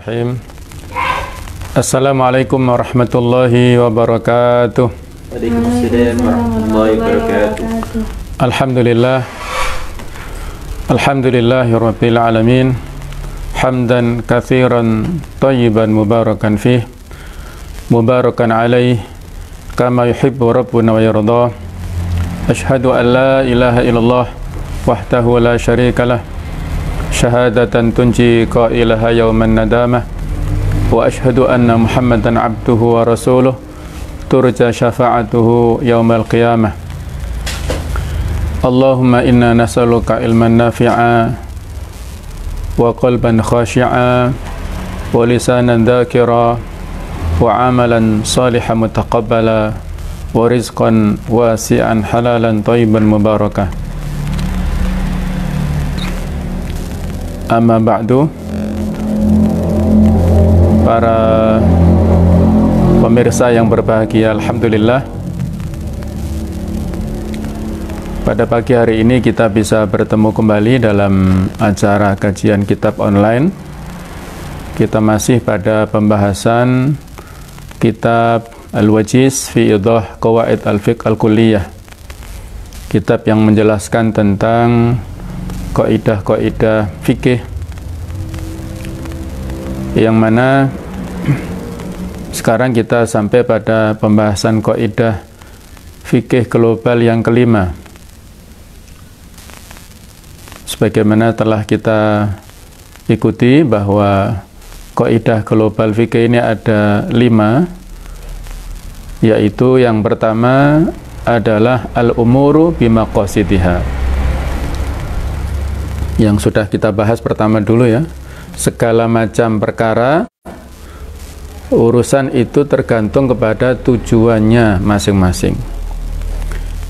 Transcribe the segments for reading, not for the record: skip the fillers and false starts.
Bismillahirrahmanirrahim. Assalamualaikum warahmatullahi wabarakatuh. Waalaikumsalam warahmatullahi wabarakatuh. Alhamdulillah. Alhamdulillahirabbil alamin. Hamdan katsiran thayyiban mubarakan fih. Mubarakan alaih kama yuhibbu rabbuna wa yarda. Asyhadu an la ilaha illallah wahdahu la syarikalah. Syahadatan tunji qailaha yauman nadamah. Wa ashhadu anna Muhammadan abduhu wa rasuluh turja syafa'atuhu yaumal qiyamah. Allahumma inna nas'aluka ilman nafi'a wa qalban khashi'a wa lisanan dzakira wa amalan salihan mutaqabbala wa rizqan wasi'an halalan thayyiban mubarakah. Amma ba'du, para pemirsa yang berbahagia, alhamdulillah pada pagi hari ini kita bisa bertemu kembali dalam acara kajian kitab online. Kita masih pada pembahasan kitab Al-Wajiz fi Idah Qawaid Al-Fiqh Al-Kulliyah, kitab yang menjelaskan tentang kaidah-kaidah fikih, yang mana sekarang kita sampai pada pembahasan kaidah fikih global yang kelima. Sebagaimana telah kita ikuti bahwa kaidah global fikih ini ada 5, yaitu yang pertama adalah al-umuru bimaqasidiha, yang sudah kita bahas pertama dulu ya. Segala macam perkara, urusan itu tergantung kepada tujuannya masing-masing.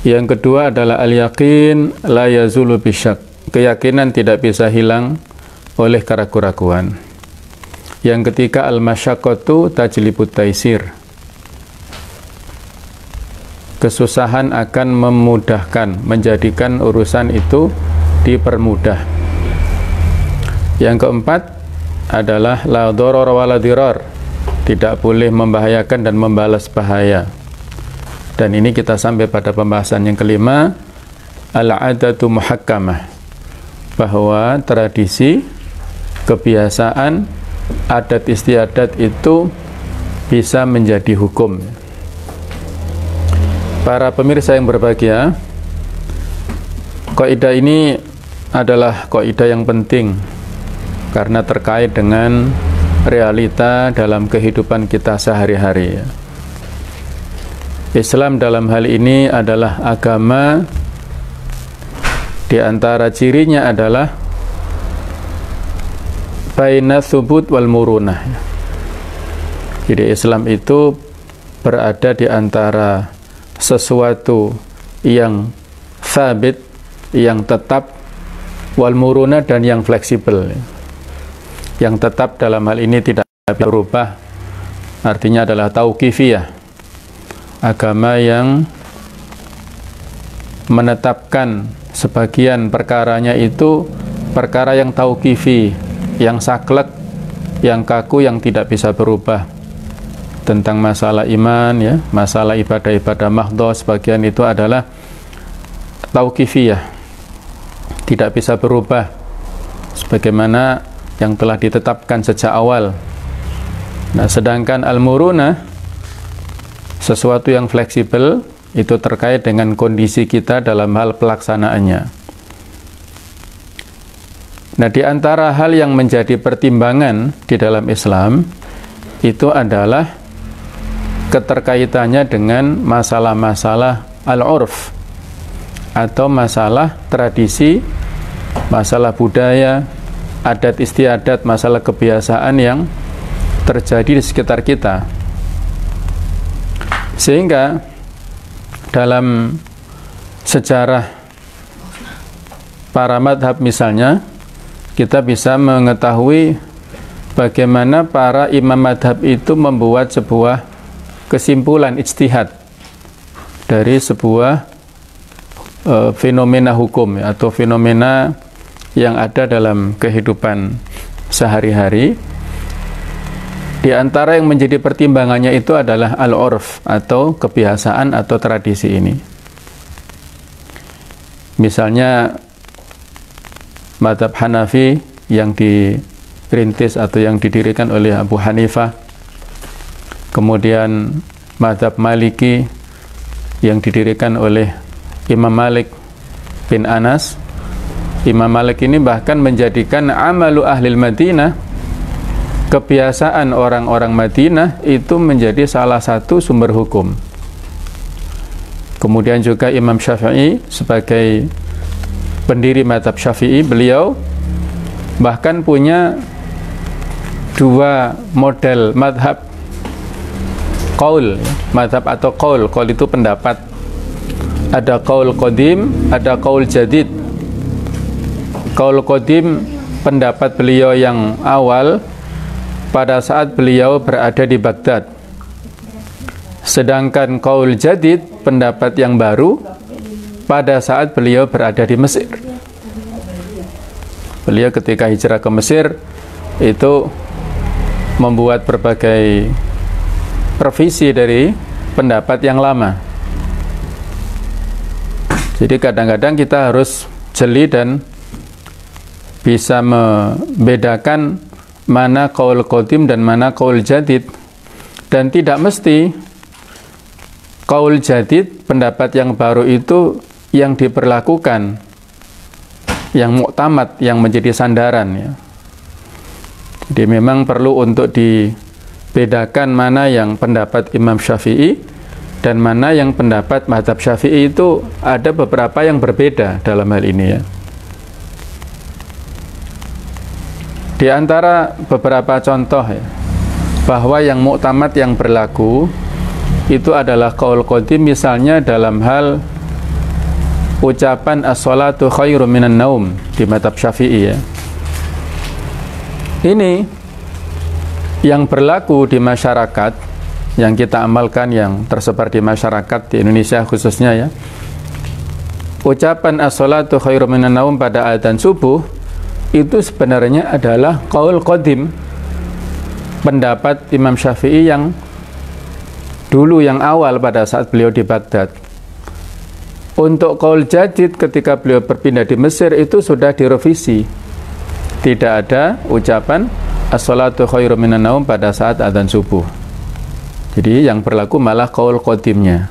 Yang kedua adalah al-yaqin la yazulu bisyak, keyakinan tidak bisa hilang oleh keraguan-keraguan. Yang ketiga al-masyaqqatu tajlibut taisir, kesusahan akan memudahkan, menjadikan urusan itu dipermudah. Yang keempat adalah la dharara wa la dirar, tidak boleh membahayakan dan membalas bahaya. Dan ini kita sampai pada pembahasan yang kelima, al-adatu muhakkamah, bahwa tradisi, kebiasaan, adat istiadat itu bisa menjadi hukum. Para pemirsa yang berbahagia, kaidah ini adalah kaidah yang penting karena terkait dengan realita dalam kehidupan kita sehari-hari. Islam dalam hal ini adalah agama, di antara cirinya adalah baina tsubut wal murunah. Jadi Islam itu berada di antara sesuatu yang sabit, yang tetap, wal murunah, dan yang fleksibel. Yang tetap dalam hal ini tidak berubah, artinya adalah tauqifiyah, agama yang menetapkan sebagian perkaranya itu perkara yang tauqifi, yang saklek, yang kaku, yang tidak bisa berubah. Tentang masalah iman ya, masalah ibadah-ibadah mahdhah, sebagian itu adalah tauqifiyah, tidak bisa berubah sebagaimana yang telah ditetapkan sejak awal. Nah, sedangkan al-murunah, sesuatu yang fleksibel, itu terkait dengan kondisi kita dalam hal pelaksanaannya. Nah, di antara hal yang menjadi pertimbangan di dalam Islam itu adalah keterkaitannya dengan masalah-masalah al-urf, atau masalah tradisi, masalah budaya, adat istiadat, masalah kebiasaan yang terjadi di sekitar kita. Sehingga dalam sejarah para madhab misalnya, kita bisa mengetahui bagaimana para imam madhab itu membuat sebuah kesimpulan ijtihad dari sebuah fenomena hukum atau fenomena yang ada dalam kehidupan sehari-hari. Di antara yang menjadi pertimbangannya itu adalah al-urf atau kebiasaan atau tradisi ini. Misalnya mazhab Hanafi yang dirintis atau yang didirikan oleh Abu Hanifah, kemudian mazhab Maliki yang didirikan oleh Imam Malik bin Anas. Imam Malik ini bahkan menjadikan amalu ahlil Madinah, kebiasaan orang-orang Madinah itu menjadi salah satu sumber hukum. Kemudian juga Imam Syafi'i sebagai pendiri mazhab Syafi'i, beliau bahkan punya dua model mazhab qaul, mazhab atau qaul. Qaul itu pendapat. Ada qaul qadim, ada qaul jadid. Qaul qadim pendapat beliau yang awal pada saat beliau berada di Baghdad. Sedangkan qaul jadid pendapat yang baru pada saat beliau berada di Mesir. Beliau ketika hijrah ke Mesir itu membuat berbagai revisi dari pendapat yang lama. Jadi kadang-kadang kita harus jeli dan bisa membedakan mana qaul qadim dan mana qaul jadid. Dan tidak mesti qaul jadid, pendapat yang baru itu yang diperlakukan, yang muktamad, yang menjadi sandaran ya. Jadi memang perlu untuk dibedakan mana yang pendapat Imam Syafi'i dan mana yang pendapat mazhab Syafi'i. Itu ada beberapa yang berbeda dalam hal ini ya. Di antara beberapa contoh ya, bahwa yang muktamad yang berlaku itu adalah qaul qadim, misalnya dalam hal ucapan as-salatu khairum minan naum di mazhab Syafi'i ya. Ini yang berlaku di masyarakat, yang kita amalkan, yang tersebar di masyarakat di Indonesia khususnya ya. Ucapan as-salatu khairum minan naum pada adzan subuh itu sebenarnya adalah qaul qadim, pendapat Imam Syafi'i yang dulu, yang awal pada saat beliau di Baghdad. Untuk qaul jadid ketika beliau berpindah di Mesir itu sudah direvisi. Tidak ada ucapan as-salatu khairum minan naum pada saat adzan subuh. Jadi yang berlaku malah qaul qadimnya.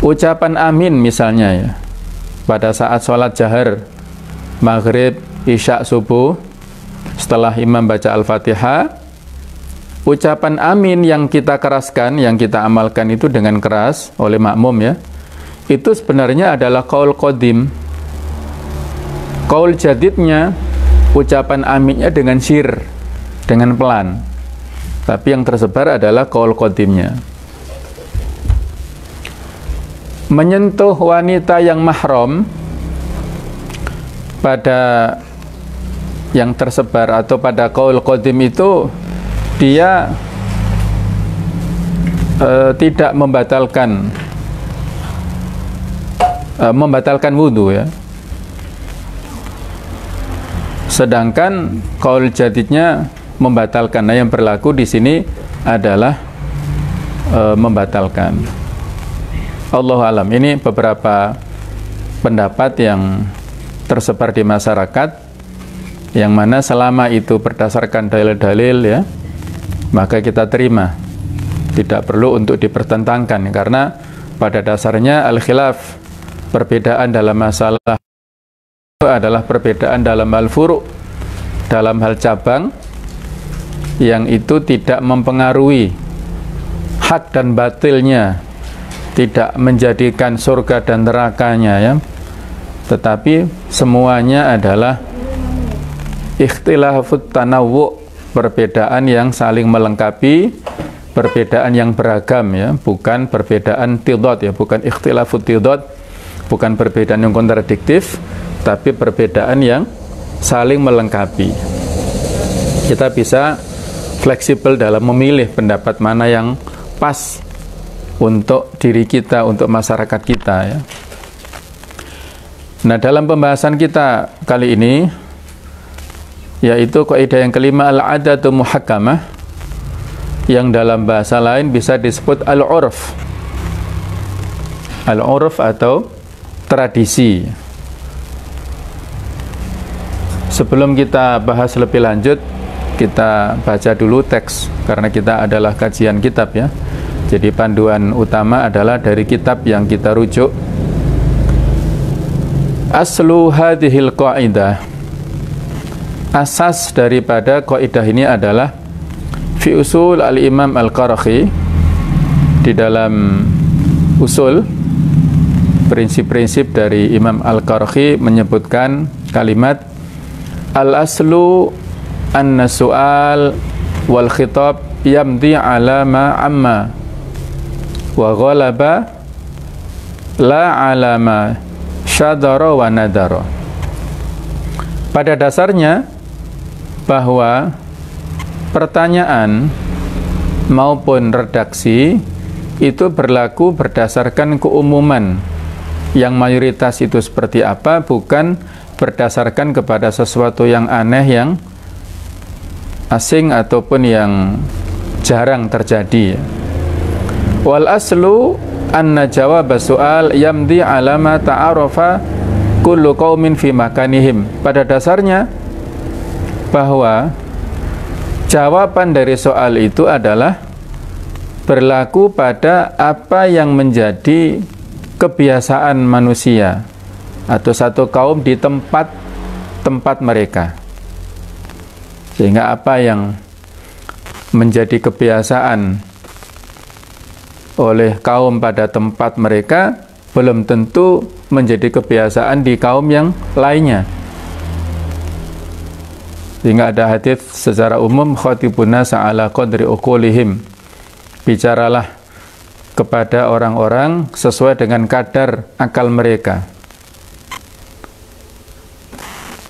Ucapan amin misalnya ya, pada saat sholat jahar maghrib, isya, subuh, setelah imam baca al-fatihah, ucapan amin yang kita keraskan, yang kita amalkan itu dengan keras oleh makmum ya, itu sebenarnya adalah qaul qadim. Qaul jadidnya, ucapan aminnya dengan syir, dengan pelan. Tapi yang tersebar adalah qaul qadimnya. Menyentuh wanita yang mahram pada yang tersebar atau pada qaul qadim itu, dia tidak membatalkan wudhu ya. Sedangkan qaul jadidnya membatalkan. Nah, yang berlaku di sini adalah membatalkan. Allahu alam. Ini beberapa pendapat yang tersebar di masyarakat, yang mana selama itu berdasarkan dalil-dalil ya, maka kita terima. Tidak perlu untuk dipertentangkan, karena pada dasarnya al-khilaf, perbedaan dalam masalah itu adalah perbedaan dalam al-furu', dalam hal cabang, yang itu tidak mempengaruhi hak dan batilnya, tidak menjadikan surga dan nerakanya ya, tetapi semuanya adalah ikhtilafut tanawwu', perbedaan yang saling melengkapi, perbedaan yang beragam ya, bukan perbedaan tidad ya, bukan ikhtilafut tidad, bukan perbedaan yang kontradiktif, tapi perbedaan yang saling melengkapi. Kita bisa fleksibel dalam memilih pendapat mana yang pas untuk diri kita, untuk masyarakat kita ya. Nah, dalam pembahasan kita kali ini yaitu kaidah yang kelima, al-'adatu muhakkamah, yang dalam bahasa lain bisa disebut al-'urf. Al-'urf atau tradisi. Sebelum kita bahas lebih lanjut, kita baca dulu teks, karena kita adalah kajian kitab ya. Jadi panduan utama adalah dari kitab yang kita rujuk. Aslu hadhil qaidah, asas daripada kaidah ini adalah fi usul al-Imam Al-Qaraqi. Di dalam usul, prinsip-prinsip dari Imam Al-Qaraqi menyebutkan kalimat al-aslu anna su'al wal khitab yamdi ala ma amma wa ghalaba la ala ma syadara wa nadara. Pada dasarnya bahwa pertanyaan maupun redaksi itu berlaku berdasarkan keumuman, yang mayoritas itu seperti apa, bukan berdasarkan kepada sesuatu yang aneh, yang asing ataupun yang jarang terjadi. Wal aslu anna jawab soal yamdi ala ma ta'arafa kullu qaumin fi makanihim. Pada dasarnya bahwa jawaban dari soal itu adalah berlaku pada apa yang menjadi kebiasaan manusia atau satu kaum di tempat mereka. Sehingga apa yang menjadi kebiasaan oleh kaum pada tempat mereka belum tentu menjadi kebiasaan di kaum yang lainnya. Sehingga ada hadis secara umum, khatibun nasa ala qadri uqulihim, bicaralah kepada orang-orang sesuai dengan kadar akal mereka.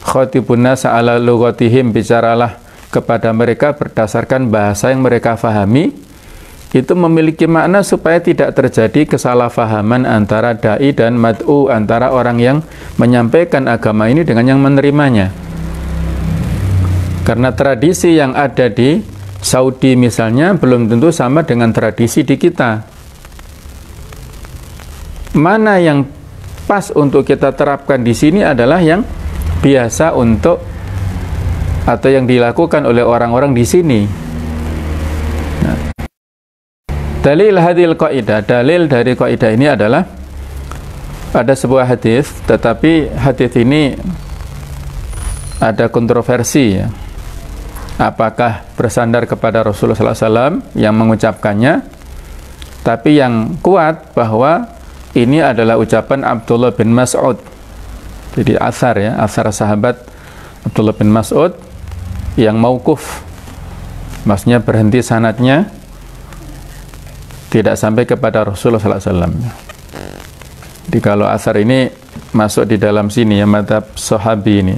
Khatibun nasa ala lughatihim, bicaralah kepada mereka berdasarkan bahasa yang mereka fahami. Itu memiliki makna supaya tidak terjadi kesalahpahaman antara da'i dan mad'u, antara orang yang menyampaikan agama ini dengan yang menerimanya. Karena tradisi yang ada di Saudi misalnya belum tentu sama dengan tradisi di kita. Mana yang pas untuk kita terapkan di sini adalah yang biasa untuk atau yang dilakukan oleh orang-orang di sini. Dalil hadil qaidah, dalil dari qaidah ini adalah ada sebuah hadis, tetapi hadis ini ada kontroversi ya. Apakah bersandar kepada Rasulullah SAW yang mengucapkannya? Tapi yang kuat bahwa ini adalah ucapan Abdullah bin Mas'ud. Jadi asar ya, asar sahabat Abdullah bin Mas'ud yang mauquf, maksudnya berhenti sanadnya, tidak sampai kepada Rasulullah SAW. Jadi kalau asar ini masuk di dalam sini ya, madhab sahabi ini.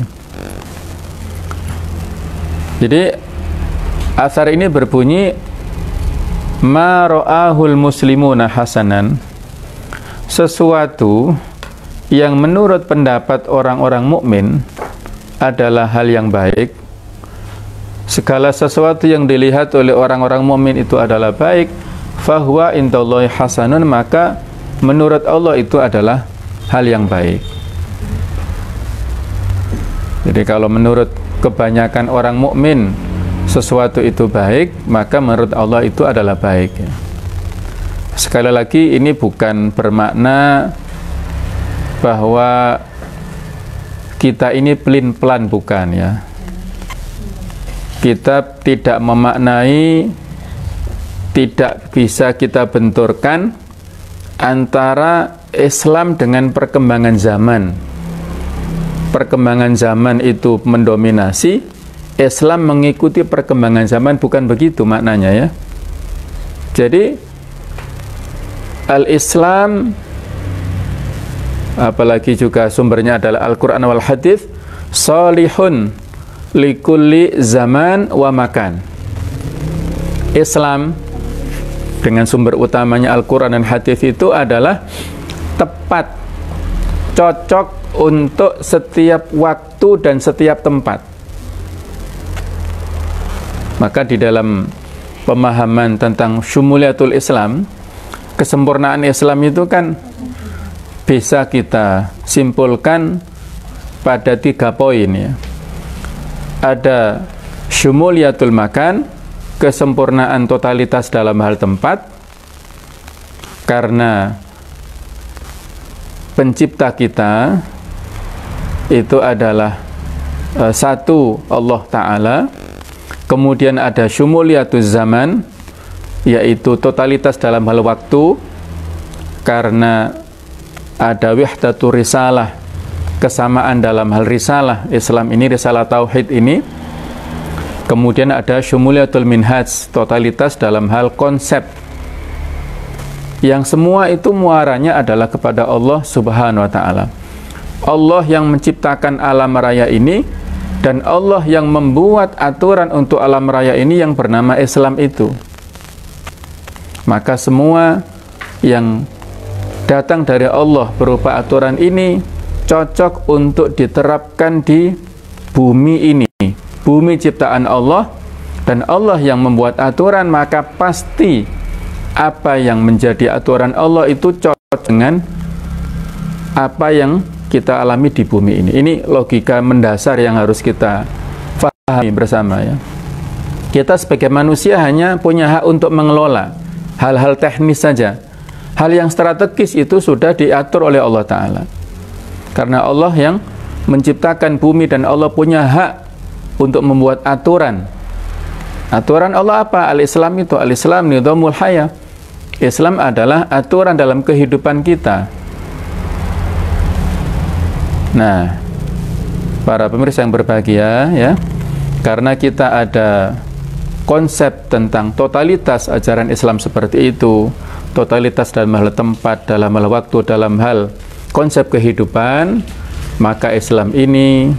Jadi asar ini berbunyi ma ra'ahul muslimuna hasanan, sesuatu yang menurut pendapat orang-orang mukmin adalah hal yang baik. Segala sesuatu yang dilihat oleh orang-orang mukmin itu adalah baik, fahuwa indallahi hasanun, maka menurut Allah itu adalah hal yang baik. Jadi kalau menurut kebanyakan orang mukmin sesuatu itu baik, maka menurut Allah itu adalah baik. Sekali lagi, ini bukan bermakna bahwa kita ini pelin-pelan, bukan ya. Kita tidak memaknai, tidak bisa kita benturkan antara Islam dengan perkembangan zaman. Perkembangan zaman itu mendominasi, Islam mengikuti perkembangan zaman, bukan begitu maknanya ya. Jadi al-Islam, apalagi juga sumbernya adalah Al-Quran wal Hadis, salihun likulli zaman wa makan. Islam dengan sumber utamanya Al-Quran dan Hadis itu adalah tepat, cocok untuk setiap waktu dan setiap tempat. Maka di dalam pemahaman tentang syumuliyatul Islam, kesempurnaan Islam itu kan bisa kita simpulkan pada 3 poin ya. Ada syumuliyatul makan, kesempurnaan totalitas dalam hal tempat, karena pencipta kita itu adalah satu Allah Ta'ala. Kemudian ada syumuliyatuz zaman, yaitu totalitas dalam hal waktu, karena ada wahdatur risalah, kesamaan dalam hal risalah. Islam ini, risalah tauhid ini. Kemudian ada syumuliyatul minhaj, totalitas dalam hal konsep, yang semua itu muaranya adalah kepada Allah Subhanahu wa Ta'ala. Allah yang menciptakan alam raya ini, dan Allah yang membuat aturan untuk alam raya ini yang bernama Islam itu. Maka semua yang datang dari Allah berupa aturan ini cocok untuk diterapkan di bumi ini, bumi ciptaan Allah, dan Allah yang membuat aturan, maka pasti apa yang menjadi aturan Allah itu cocok dengan apa yang kita alami di bumi ini. Ini logika mendasar yang harus kita pahami bersama ya. Kita sebagai manusia hanya punya hak untuk mengelola hal-hal teknis saja. Hal yang strategis itu sudah diatur oleh Allah Ta'ala. Karena Allah yang menciptakan bumi, dan Allah punya hak untuk membuat aturan. Aturan Allah apa? Al-Islam itu, Al-Islam nidhamul haya. Islam adalah aturan dalam kehidupan kita. Nah, para pemirsa yang berbahagia ya, karena kita ada konsep tentang totalitas ajaran Islam seperti itu, totalitas dalam hal tempat, dalam hal waktu, dalam hal konsep kehidupan, maka Islam ini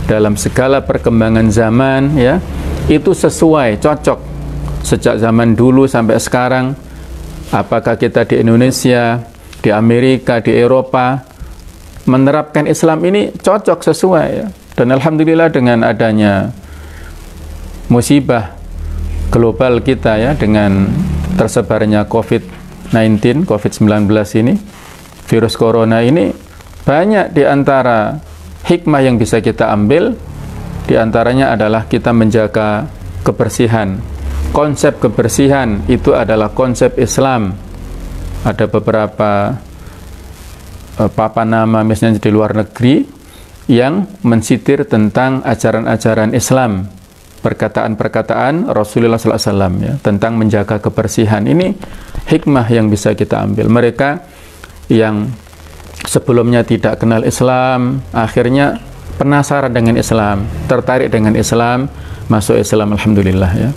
dalam segala perkembangan zaman ya, itu sesuai, cocok sejak zaman dulu sampai sekarang. Apakah kita di Indonesia, di Amerika, di Eropa, menerapkan Islam ini cocok, sesuai ya. Dan alhamdulillah dengan adanya musibah global kita ya, dengan tersebarnya COVID-19 ini, virus corona ini, banyak di antara hikmah yang bisa kita ambil. Di antaranya adalah kita menjaga kebersihan. Konsep kebersihan itu adalah konsep Islam. Ada beberapa papan nama misalnya di luar negeri yang mensitir tentang ajaran-ajaran Islam, perkataan-perkataan Rasulullah SAW ya, tentang menjaga kebersihan. Ini hikmah yang bisa kita ambil. Mereka yang sebelumnya tidak kenal Islam, akhirnya penasaran dengan Islam, tertarik dengan Islam, masuk Islam, alhamdulillah ya.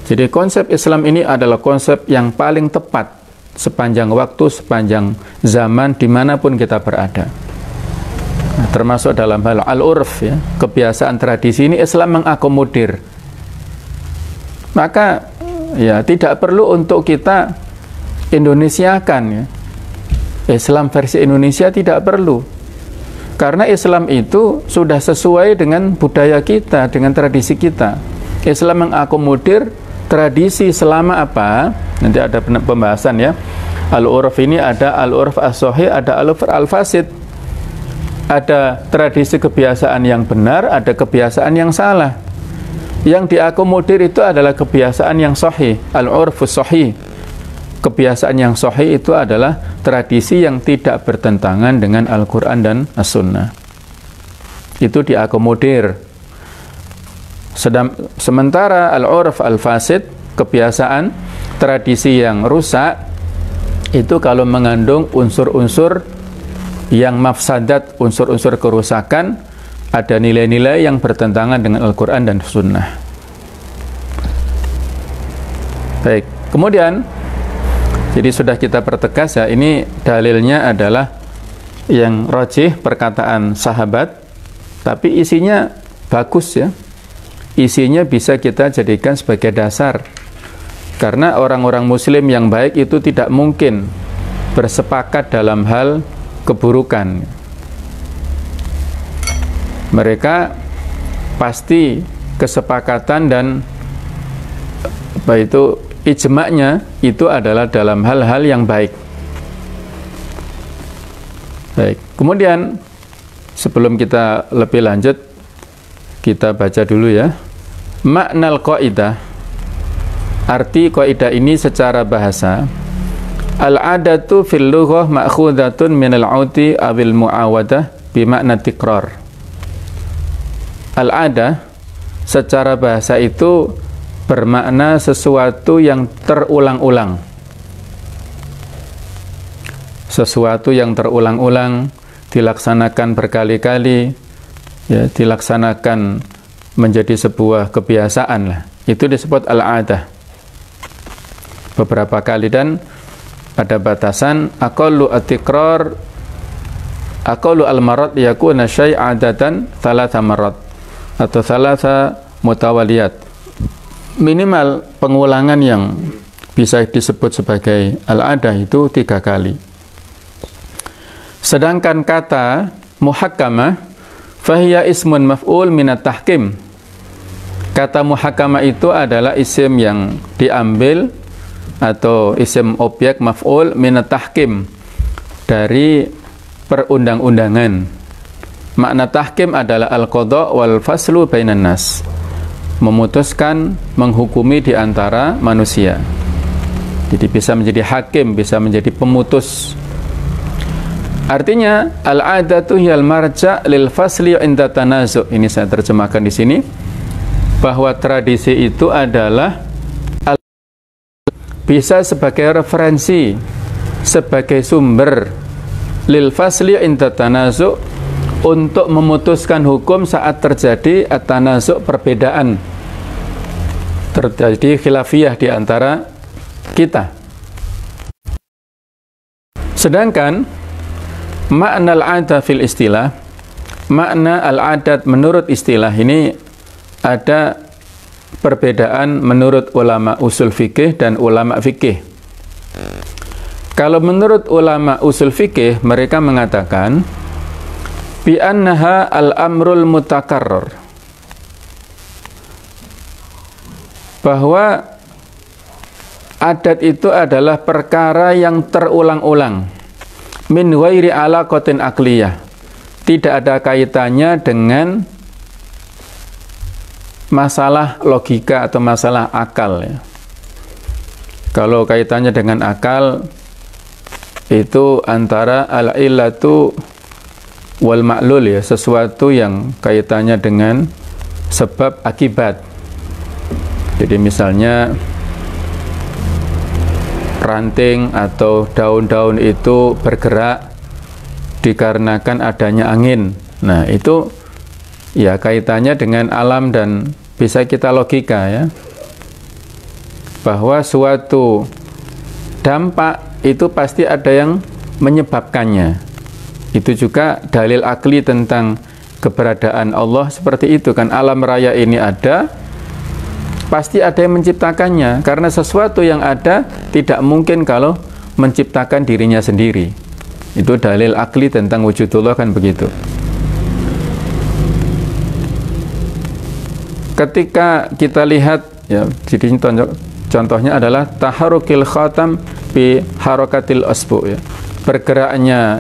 Jadi konsep Islam ini adalah konsep yang paling tepat sepanjang waktu, sepanjang zaman, dimanapun kita berada. Nah, termasuk dalam hal al-urf ya, kebiasaan tradisi ini Islam mengakomodir. Maka ya tidak perlu untuk kita Indonesiakan ya. Islam versi Indonesia tidak perlu. Karena Islam itu sudah sesuai dengan budaya kita, dengan tradisi kita. Islam mengakomodir tradisi selama apa? Nanti ada pembahasan ya. Al-urf ini ada al-urf as-sahih, ada al-urf al-fasid. Ada tradisi kebiasaan yang benar, ada kebiasaan yang salah. Yang diakomodir itu adalah kebiasaan yang sahih, al-urfus sahih. Kebiasaan yang sahih itu adalah tradisi yang tidak bertentangan dengan Al-Quran dan As-Sunnah. Itu diakomodir. Sementara al-urf al-fasid, kebiasaan, tradisi yang rusak, itu kalau mengandung unsur-unsur yang mafsadat, unsur-unsur kerusakan, ada nilai-nilai yang bertentangan dengan Al-Quran dan Sunnah. Baik, kemudian jadi sudah kita pertegas ya, ini dalilnya adalah yang rajih perkataan sahabat, tapi isinya bagus ya. Isinya bisa kita jadikan sebagai dasar. Karena orang-orang muslim yang baik itu tidak mungkin bersepakat dalam hal keburukan. Mereka pasti kesepakatan dan Itu ijma'nya itu adalah dalam hal-hal yang baik. Baik, kemudian sebelum kita lebih lanjut, kita baca dulu ya. Maknal qaidah, arti qaidah ini secara bahasa. Al-adatu fil lughah ma'khudatun minal 'audi awil mu'awadah bimakna tikrar. Al-adah secara bahasa itu bermakna sesuatu yang terulang-ulang. Sesuatu yang terulang-ulang, dilaksanakan berkali-kali, ya, dilaksanakan menjadi sebuah kebiasaan lah. Itu disebut al-adah. Beberapa kali, dan pada batasan aqallu at-tikrar, aqallu al-marad yakuna syai'adatan thalatha marad atau thalatha mutawaliyat. Minimal pengulangan yang bisa disebut sebagai al-adah itu 3 kali. Sedangkan kata muhakkamah fahiya ismun maf'ul minat tahkim. Kata muhakkamah itu adalah isim yang diambil atau isim objek maf'ul minat tahkim, dari perundang-undangan. Makna tahkim adalah al-qadha' wal faslu bainan nas, memutuskan, menghukumi di antara manusia. Jadi bisa menjadi hakim, bisa menjadi pemutus. Artinya al-'adatu hiyal marja' lil fasli 'inda tanazu'. Ini saya terjemahkan di sini, bahwa tradisi itu adalah bisa sebagai referensi, sebagai sumber lil fasli 'inda tanazu', untuk memutuskan hukum saat terjadi at-tanazu', perbedaan, terjadi khilafiyah di antara kita. Sedangkan makna al-'adah fil istilah, makna al-'adat menurut istilah ini ada perbedaan menurut ulama usul fikih dan ulama fikih. Kalau menurut ulama usul fikih, mereka mengatakan bi annaha al-amrul mutakarrar, bahwa adat itu adalah perkara yang terulang-ulang, min ghairi alaqatin aqliyah, tidak ada kaitannya dengan masalah logika atau masalah akal ya. Kalau kaitannya dengan akal, itu antara al-illatu wal ma'lul ya, sesuatu yang kaitannya dengan sebab akibat. Jadi misalnya ranting atau daun-daun itu bergerak dikarenakan adanya angin. Nah, itu ya kaitannya dengan alam dan bisa kita logika ya, bahwa suatu dampak itu pasti ada yang menyebabkannya. Itu juga dalil akli tentang keberadaan Allah seperti itu kan. Alam raya ini ada, pasti ada yang menciptakannya, karena sesuatu yang ada tidak mungkin kalau menciptakan dirinya sendiri. Itu dalil akli tentang wujudullah kan begitu. Ketika kita lihat ya, jadi contohnya adalah taharukil khatam bi harakatil asbu ya. Bergeraknya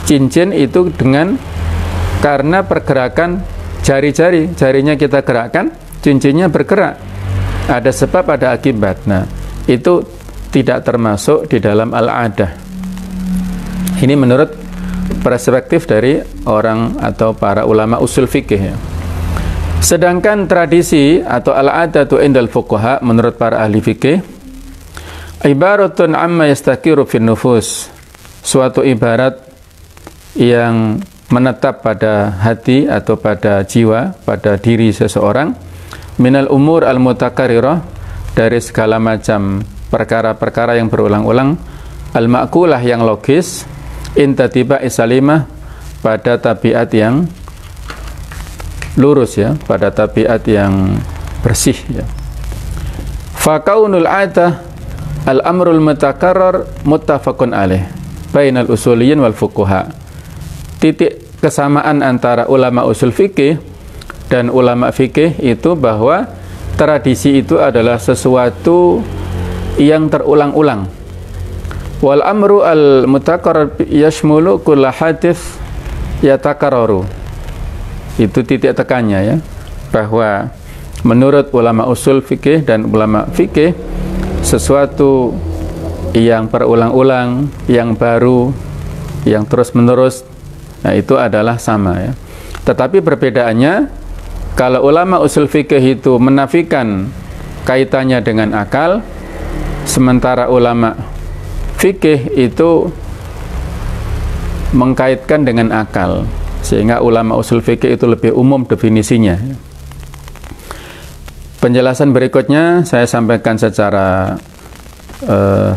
cincin itu dengan karena pergerakan jari-jari, jarinya kita gerakkan, cincinnya bergerak. Ada sebab, ada akibat. Nah, itu tidak termasuk di dalam al-'adah. Ini menurut perspektif dari orang atau para ulama usul fikih ya. Sedangkan tradisi atau al-'adatu indal fuqaha menurut para ahli fikih, ibaratun amma yastaqiru fin nufus, suatu ibarat yang menetap pada hati atau pada jiwa, pada diri seseorang, minal umur al-mutakarrirah, dari segala macam perkara-perkara yang berulang-ulang, al-ma'kulah yang logis, intatiba isalimah, pada tabiat yang lurus ya, pada tabiat yang bersih ya. Fakaunul 'adah al-amrul mutakarrar muttafaqun alaih bainal usuliyyin wal fuqaha. Titik kesamaan antara ulama usul fikih dan ulama fikih itu bahwa tradisi itu adalah sesuatu yang terulang-ulang. Wal amru al mutakarrar yashmulu kulla hadits yatakarraru. Itu titik tekannya ya, bahwa menurut ulama usul fikih dan ulama fikih, sesuatu yang berulang-ulang, yang baru, yang terus-menerus, nah itu adalah sama ya. Tetapi perbedaannya, kalau ulama usul fikih itu menafikan kaitannya dengan akal, sementara ulama fikih itu mengkaitkan dengan akal, sehingga ulama usul fikih itu lebih umum definisinya. Penjelasan berikutnya saya sampaikan secara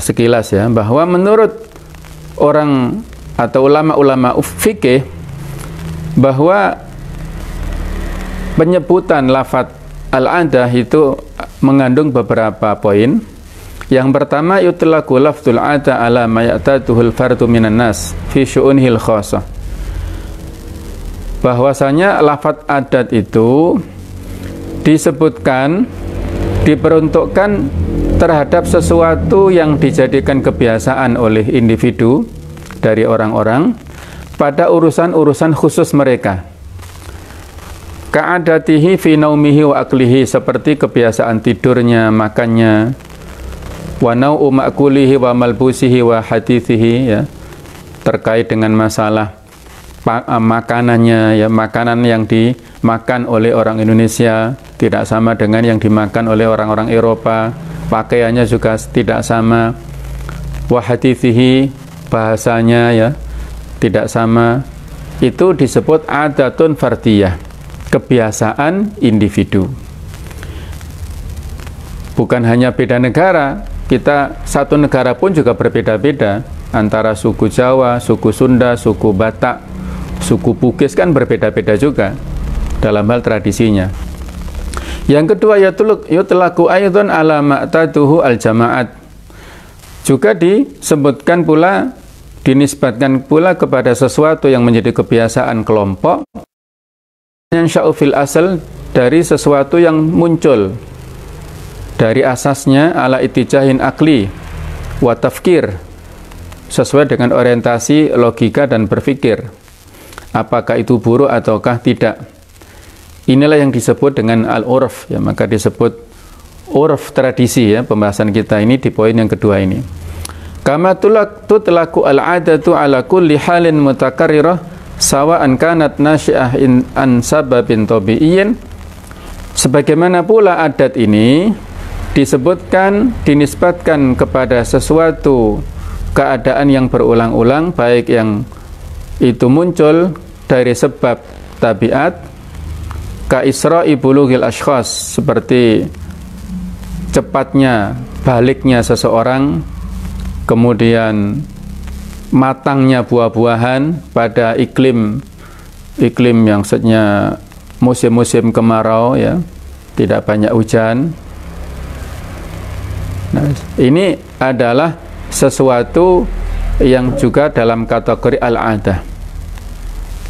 sekilas ya, bahwa menurut orang atau ulama-ulama fikih, bahwa penyebutan lafadz al-adah itu mengandung beberapa poin. Yang pertama, yutlaqu lafdzul ada ala ma ya'taduhul fardu minan nas fi syu'unihil khassah. Bahwasanya lafadz adat itu disebutkan, diperuntukkan terhadap sesuatu yang dijadikan kebiasaan oleh individu dari orang-orang pada urusan-urusan khusus mereka. Ka'adatihi fi naumihi wa aklihi, seperti kebiasaan tidurnya, makannya, wa nau'u ma'kulihi wa malbusihi wa hadithihi, ya, terkait dengan masalah makanannya, ya, makanan yang dimakan oleh orang Indonesia tidak sama dengan yang dimakan oleh orang-orang Eropa, pakaiannya juga tidak sama, wa hadithihi, bahasanya ya tidak sama. Itu disebut adatun fardiyah, kebiasaan individu. Bukan hanya beda negara, kita satu negara pun juga berbeda-beda, antara suku Jawa, suku Sunda, suku Batak, suku Bugis kan berbeda-beda juga dalam hal tradisinya. Yang kedua, yutlaqu aidan ala ma'taduhu al-jama'at, juga disebutkan pula, dinisbatkan pula kepada sesuatu yang menjadi kebiasaan kelompok, yang sya'u fil asal, dari sesuatu yang muncul dari asasnya ala itijahin akli wa tafkir, sesuai dengan orientasi logika dan berpikir, apakah itu buruk ataukah tidak. Inilah yang disebut dengan al-urf ya, maka disebut urf, tradisi ya, pembahasan kita ini di poin yang kedua ini. Kama tutlaku al-adatu ala kulli halin mutakarrirah sawa'an kanat nasyi'ah an sababin tabi'iyyin, sebagaimana pula adat ini disebutkan, dinisbatkan kepada sesuatu keadaan yang berulang-ulang, baik yang itu muncul dari sebab tabiat, ka isra'i bulughil ashkhas, seperti cepatnya baliknya seseorang, kemudian matangnya buah-buahan pada iklim yang setnya musim-musim kemarau ya, tidak banyak hujan. Nah, ini adalah sesuatu yang juga dalam kategori al-adah,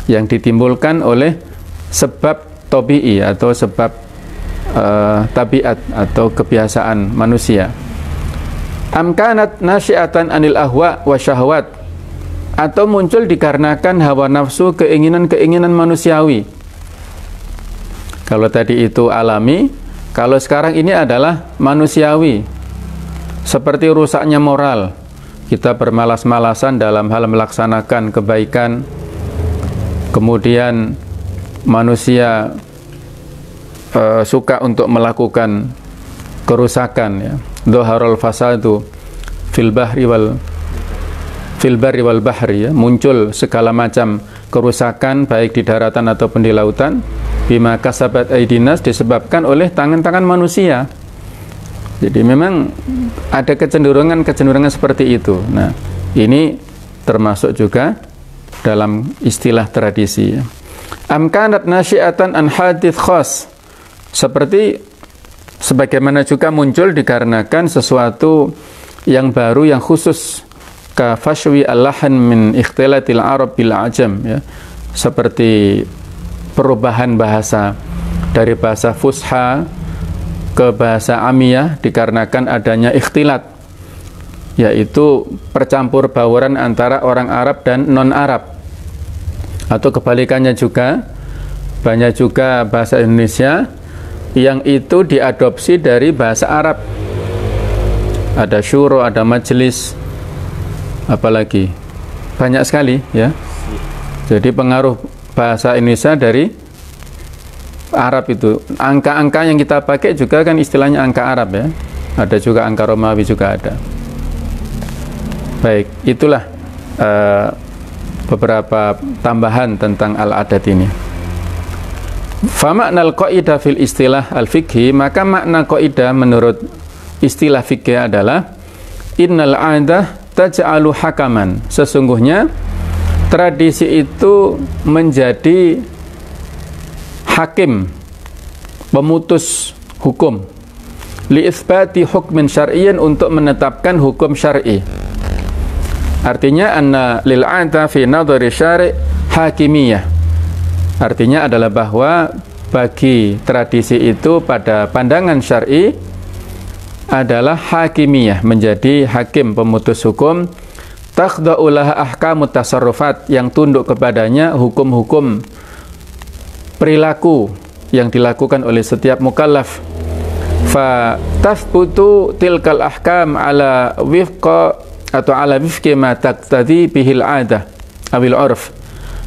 yang ditimbulkan oleh sebab tabi'i atau sebab tabiat atau kebiasaan manusia. Amkanat nasyiatan anil ahwa wa syahwat, atau muncul dikarenakan hawa nafsu, keinginan-keinginan manusiawi. Kalau tadi itu alami, kalau sekarang ini adalah manusiawi. Seperti rusaknya moral, kita bermalas-malasan dalam hal melaksanakan kebaikan, kemudian manusia suka untuk melakukan kerusakan ya. Dhaharul fasadu fil barri wal bahri ya, muncul segala macam kerusakan baik di daratan ataupun di lautan, bima kasabat aidinas, disebabkan oleh tangan-tangan manusia. Jadi memang ada kecenderungan seperti itu. Nah, ini termasuk juga dalam istilah tradisi ya. Amkanat nasyiatan an hadits khas, seperti sebagaimana juga muncul dikarenakan sesuatu yang baru, yang khusus, ka fashwi al-lahan min ikhtilatil arab bil ajam ya, seperti perubahan bahasa dari bahasa fusha ke bahasa amiyah dikarenakan adanya ikhtilat, yaitu percampur bauran antara orang Arab dan non-Arab. Atau kebalikannya juga, banyak juga bahasa Indonesia yang itu diadopsi dari bahasa Arab. Ada syuro, ada majelis, apalagi banyak sekali ya. Jadi pengaruh bahasa Indonesia dari Arab itu. Angka-angka yang kita pakai juga kan istilahnya angka Arab ya. Ada juga angka Romawi juga ada. Baik, itulah beberapa tambahan tentang al-adat ini. Fa maknal qaidah fil istilah al-fiqhi, maka makna qaidah menurut istilah fikih adalah innal 'adah taj'alu hakaman. Sesungguhnya tradisi itu menjadi hakim, pemutus hukum, li itsbati hukmin syar'iyyin, untuk menetapkan hukum syar'i. Artinya anna lil 'ada fi nadhari syari' hakimiyah. Artinya adalah bahwa bagi tradisi itu pada pandangan syar'i adalah hakimiyah, menjadi hakim, pemutus hukum, takhda'u laha ahkamut tasarrufat, yang tunduk kepadanya hukum-hukum perilaku yang dilakukan oleh setiap mukallaf. Fa tathbutu tilkal ahkam ala wifqa atau ala wifqi ma taqtadi bihil 'adah awil 'urf.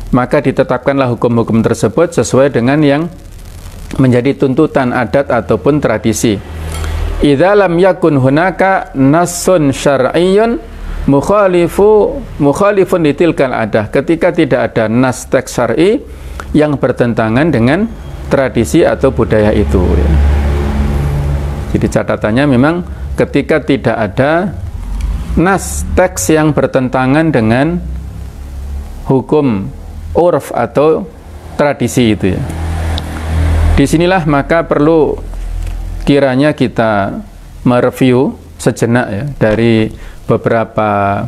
Maka ditetapkanlah hukum-hukum tersebut sesuai dengan yang menjadi tuntutan adat ataupun tradisi. Idza lam yakun hunaka nassun syar'iyyun mukhalifun litilkal 'adah. Ketika tidak ada nas teks syar'i yang bertentangan dengan tradisi atau budaya itu ya. Jadi catatannya memang ketika tidak ada nas teks yang bertentangan dengan hukum urf atau tradisi itu ya. Disinilah maka perlu kiranya kita mereview sejenak ya dari beberapa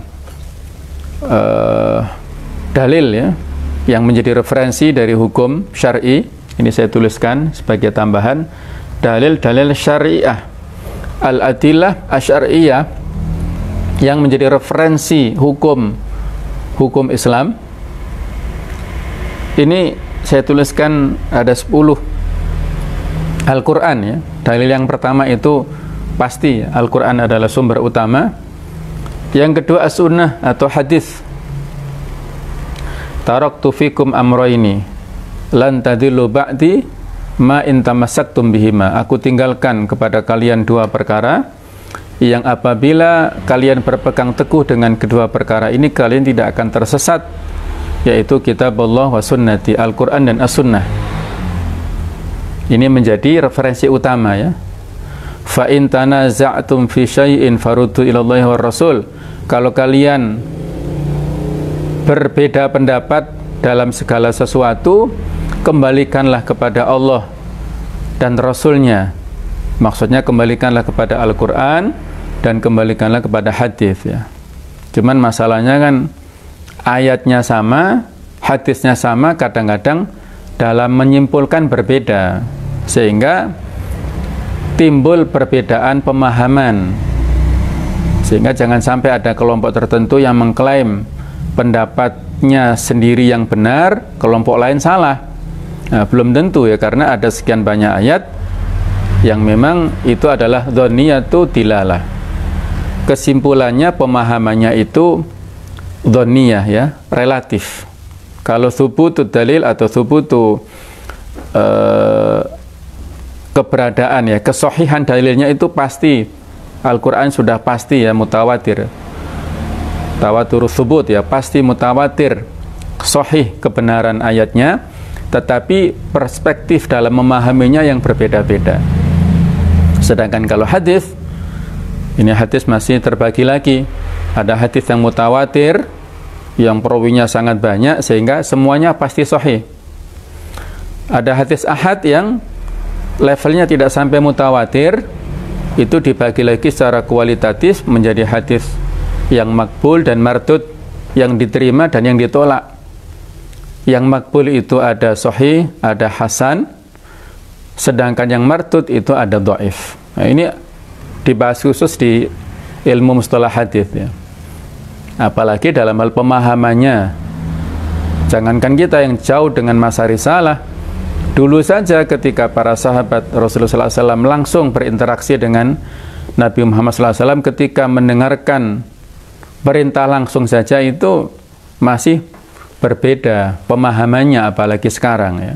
dalil ya yang menjadi referensi dari hukum syar'i. Ini saya tuliskan sebagai tambahan, dalil-dalil syariah, al-adillah asy'ariyah, yang menjadi referensi hukum Islam. Ini saya tuliskan ada 10. Al-Quran ya. Dalil yang pertama itu pasti Al-Quran adalah sumber utama. Yang kedua as-sunnah atau hadis. Taraktu fikum amroini lan tadillu ba'di ma in tamassaktum bihima. Aku tinggalkan kepada kalian dua perkara yang apabila kalian berpegang teguh dengan kedua perkara ini, kalian tidak akan tersesat, yaitu kitabullah wa sunnati, Al-Quran dan as-sunnah. Ini menjadi referensi utama ya. Fa in tanaza'tum fi syai'in faruddu ila Allahi war Rasul. Kalau kalian berbeda pendapat dalam segala sesuatu, kembalikanlah kepada Allah dan Rasulnya. Maksudnya kembalikanlah kepada Al-Quran dan kembalikanlah kepada hadis ya. Cuman masalahnya kan ayatnya sama, hadisnya sama, kadang-kadang dalam menyimpulkan berbeda, sehingga timbul perbedaan pemahaman. Sehingga jangan sampai ada kelompok tertentu yang mengklaim pendapatnya sendiri yang benar, kelompok lain salah. Nah, belum tentu ya, karena ada sekian banyak ayat yang memang itu adalah dhoniyatu dilalah. Kesimpulannya, pemahamannya itu dhoniyah ya, relatif. Kalau thubutu dalil atau thubutu keberadaan ya, kesohihan dalilnya itu pasti. Al-Quran sudah pasti ya, mutawatir. Tawatur thubut ya, pasti mutawatir, sahih kebenaran ayatnya, tetapi perspektif dalam memahaminya yang berbeda-beda. Sedangkan kalau hadis, ini hadis masih terbagi lagi. Ada hadis yang mutawatir, yang perawinya sangat banyak, sehingga semuanya pasti sahih. Ada hadis ahad yang levelnya tidak sampai mutawatir, itu dibagi lagi secara kualitatif menjadi hadis yang makbul dan mardud, yang diterima dan yang ditolak. Yang makbul itu ada sahih, ada hasan, sedangkan yang mardud itu ada dhaif. Nah, ini dibahas khusus di ilmu mustalah hadis ya. Apalagi dalam hal pemahamannya. Jangankan kita yang jauh dengan masa risalah, dulu saja ketika para sahabat Rasulullah SAW langsung berinteraksi dengan Nabi Muhammad SAW, ketika mendengarkan perintah langsung saja itu masih berbeda pemahamannya, apalagi sekarang ya.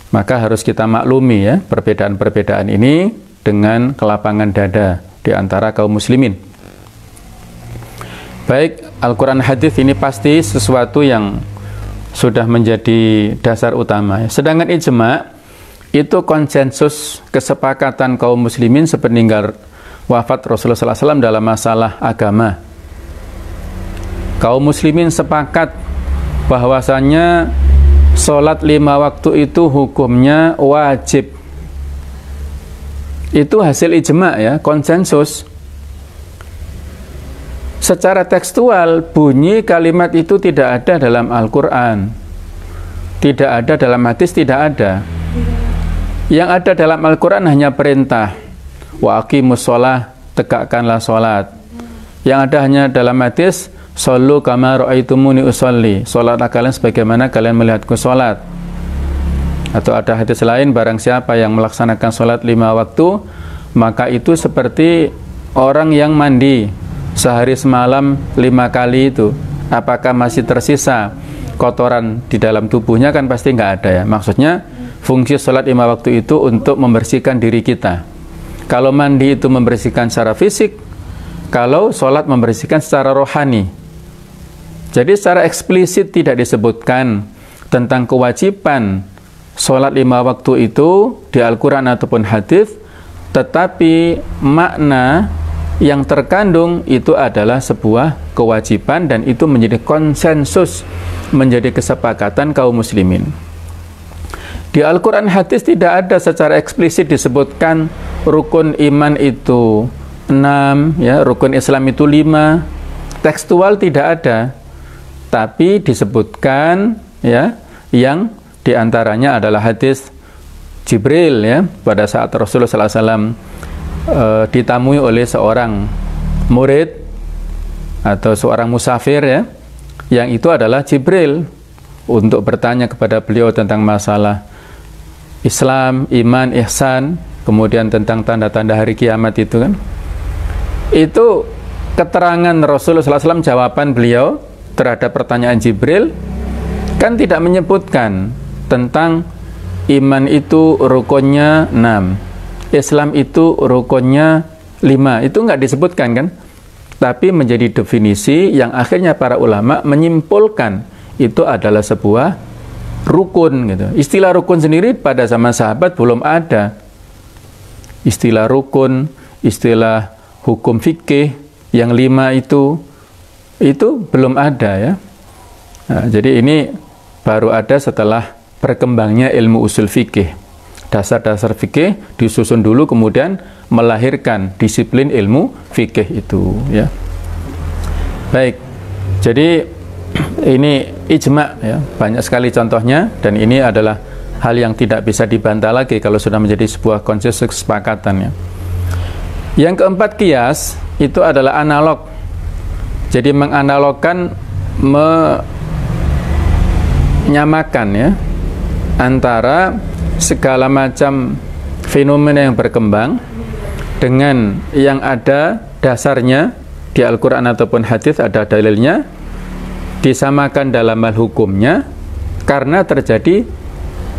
Maka harus kita maklumi ya perbedaan-perbedaan ini dengan kelapangan dada di antara kaum muslimin. Baik, Al-Quran hadis ini pasti sesuatu yang sudah menjadi dasar utama ya. Sedangkan ijma itu konsensus kesepakatan kaum muslimin sepeninggal wafat Rasulullah SAW dalam masalah agama. Kaum muslimin sepakat bahwasanya sholat 5 waktu itu hukumnya wajib. Itu hasil ijma ya, konsensus. Secara tekstual, bunyi kalimat itu tidak ada dalam Al-Quran, tidak ada dalam hadis, tidak ada. Yang ada dalam Al-Quran hanya perintah, wa aqimus sholah, tegakkanlah sholat. Yang ada hanya dalam hadis, shollu kama ra'aitumuni usolli, sholatlah kalian sebagaimana kalian melihatku sholat. Atau ada hadis lain, barang siapa yang melaksanakan sholat 5 waktu, maka itu seperti orang yang mandi sehari semalam 5 kali itu. Apakah masih tersisa kotoran di dalam tubuhnya? Kan pasti nggak ada ya. Maksudnya fungsi sholat 5 waktu itu untuk membersihkan diri kita. Kalau mandi itu membersihkan secara fisik, kalau sholat membersihkan secara rohani. Jadi secara eksplisit tidak disebutkan tentang kewajiban sholat 5 waktu itu di Al-Quran ataupun hadis, tetapi makna yang terkandung itu adalah sebuah kewajiban dan itu menjadi konsensus, menjadi kesepakatan kaum muslimin. Di Al-Quran hadis tidak ada secara eksplisit disebutkan rukun iman itu 6 ya, rukun Islam itu 5. Tekstual tidak ada, tapi disebutkan ya, yang diantaranya adalah hadis Jibril ya, pada saat Rasulullah SAW ditamui oleh seorang murid atau seorang musafir ya, yang itu adalah Jibril, untuk bertanya kepada beliau tentang masalah Islam, iman, ihsan, kemudian tentang tanda-tanda hari kiamat itu kan. Itu keterangan Rasulullah SAW, jawaban beliau terhadap pertanyaan Jibril kan tidak menyebutkan tentang iman itu rukunnya 6, Islam itu rukunnya 5, itu nggak disebutkan kan, tapi menjadi definisi yang akhirnya para ulama menyimpulkan itu adalah sebuah rukun gitu. Istilah rukun sendiri pada zaman sahabat belum ada. Istilah rukun, istilah hukum fikih yang 5 itu belum ada ya. Nah, jadi ini baru ada setelah berkembangnya ilmu usul fikih. Dasar-dasar fikih disusun dulu, kemudian melahirkan disiplin ilmu fikih itu ya. Baik, jadi ini ijma ya, banyak sekali contohnya, dan ini adalah hal yang tidak bisa dibantah lagi kalau sudah menjadi sebuah konsensus kesepakatan ya. Yang keempat, qiyas itu adalah analog. Jadi menganalogkan, menyamakan ya antara segala macam fenomena yang berkembang dengan yang ada dasarnya di Al-Quran ataupun hadis, ada dalilnya, disamakan dalam hal hukumnya karena terjadi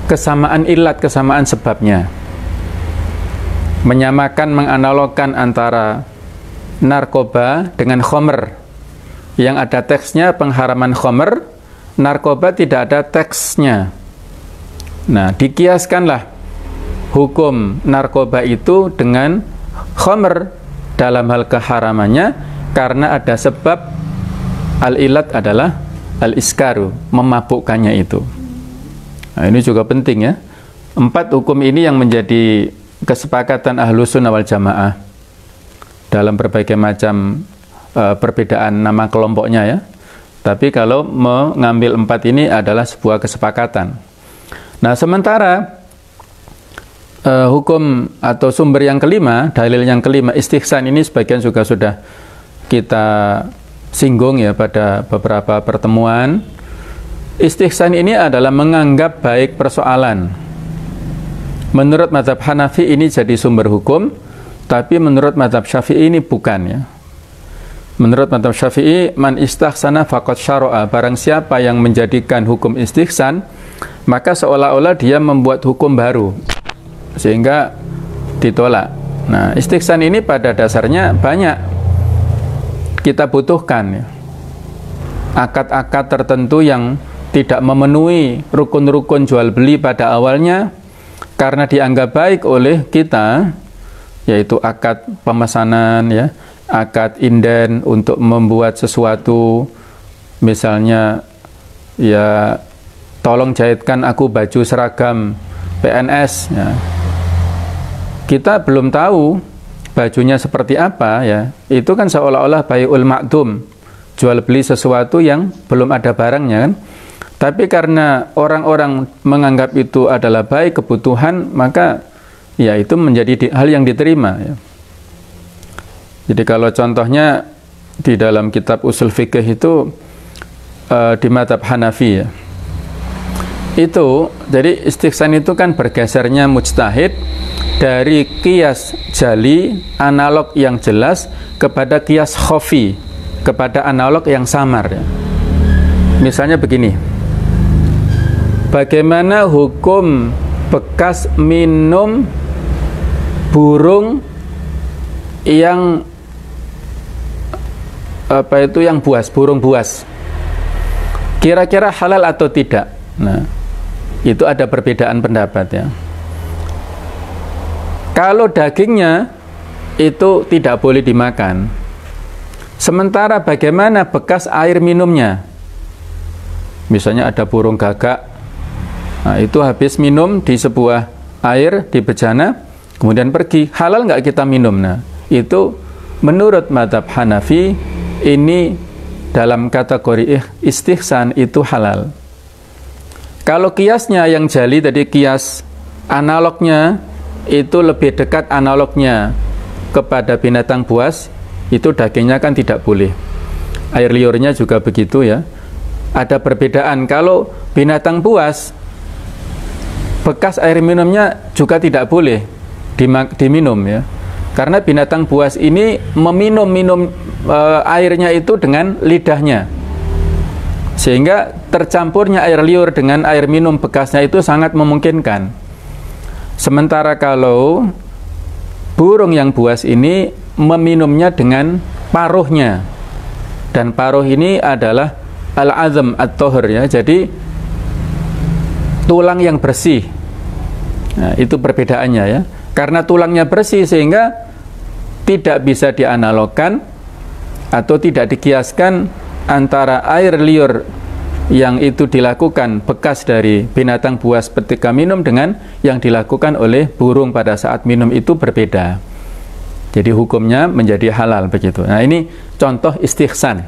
kesamaan ilat, kesamaan sebabnya. Menyamakan, menganalogkan antara narkoba dengan khomer, yang ada teksnya pengharaman khomer, narkoba tidak ada teksnya. Nah, dikiaskanlah hukum narkoba itu dengan khomer dalam hal keharamannya karena ada sebab al-ilat adalah al-iskaru, memabukkannya itu. Nah, ini juga penting ya. 4 hukum ini yang menjadi kesepakatan Ahlus Sunnah wal Jamaah dalam berbagai macam perbedaan nama kelompoknya ya. Tapi kalau mengambil 4 ini adalah sebuah kesepakatan. Nah, sementara hukum atau sumber yang kelima, dalil yang kelima, istihsan ini sebagian juga sudah kita singgung ya pada beberapa pertemuan. Istihsan ini adalah menganggap baik persoalan. Menurut mazhab Hanafi ini jadi sumber hukum, tapi menurut mazhab Syafi'i ini bukan ya. Menurut mazhab Syafi'i, man istahsana faqad syara'a, barang siapa yang menjadikan hukum istihsan, maka seolah-olah dia membuat hukum baru, sehingga ditolak. Nah, istihsan ini pada dasarnya banyak kita butuhkan ya. Akad-akad tertentu yang tidak memenuhi rukun-rukun jual beli pada awalnya karena dianggap baik oleh kita, yaitu akad pemesanan ya, akad inden untuk membuat sesuatu, misalnya ya tolong jahitkan aku baju seragam PNS ya. Kita belum tahu bajunya seperti apa ya, itu kan seolah-olah bai'ul ma'dum, jual beli sesuatu yang belum ada barangnya kan. Tapi karena orang-orang menganggap itu adalah baik, kebutuhan, maka ya itu menjadi hal yang diterima ya. Jadi kalau contohnya di dalam kitab usul fikih itu di mazhab Hanafi ya, itu jadi istihsan itu kan bergesernya mujtahid dari qiyas jali, analog yang jelas, kepada qiyas khafi, kepada analog yang samar ya. Misalnya begini, bagaimana hukum bekas minum burung yang yang buas, burung buas, kira-kira halal atau tidak? Nah, itu ada perbedaan pendapat ya. Kalau dagingnya itu tidak boleh dimakan. Sementara bagaimana bekas air minumnya? Misalnya ada burung gagak, nah, itu habis minum di sebuah air di bejana, kemudian pergi, halal nggak kita minum? Nah, itu menurut mazhab Hanafi ini dalam kategori istihsan itu halal. Kalau kiasnya yang jali tadi, kias analognya itu lebih dekat analognya kepada binatang buas, itu dagingnya kan tidak boleh. Air liurnya juga begitu ya. Ada perbedaan, kalau binatang buas bekas air minumnya juga tidak boleh diminum ya. Karena binatang buas ini meminum airnya itu dengan lidahnya, sehingga tercampurnya air liur dengan air minum bekasnya itu sangat memungkinkan. Sementara kalau burung yang buas ini meminumnya dengan paruhnya, dan paruh ini adalah al-azam at-tahur ya, jadi tulang yang bersih. Nah, itu perbedaannya ya. Karena tulangnya bersih sehingga tidak bisa dianalogkan atau tidak dikiaskan antara air liur yang itu dilakukan bekas dari binatang buas ketika minum dengan yang dilakukan oleh burung pada saat minum, itu berbeda. Jadi hukumnya menjadi halal begitu. Nah, ini contoh istihsan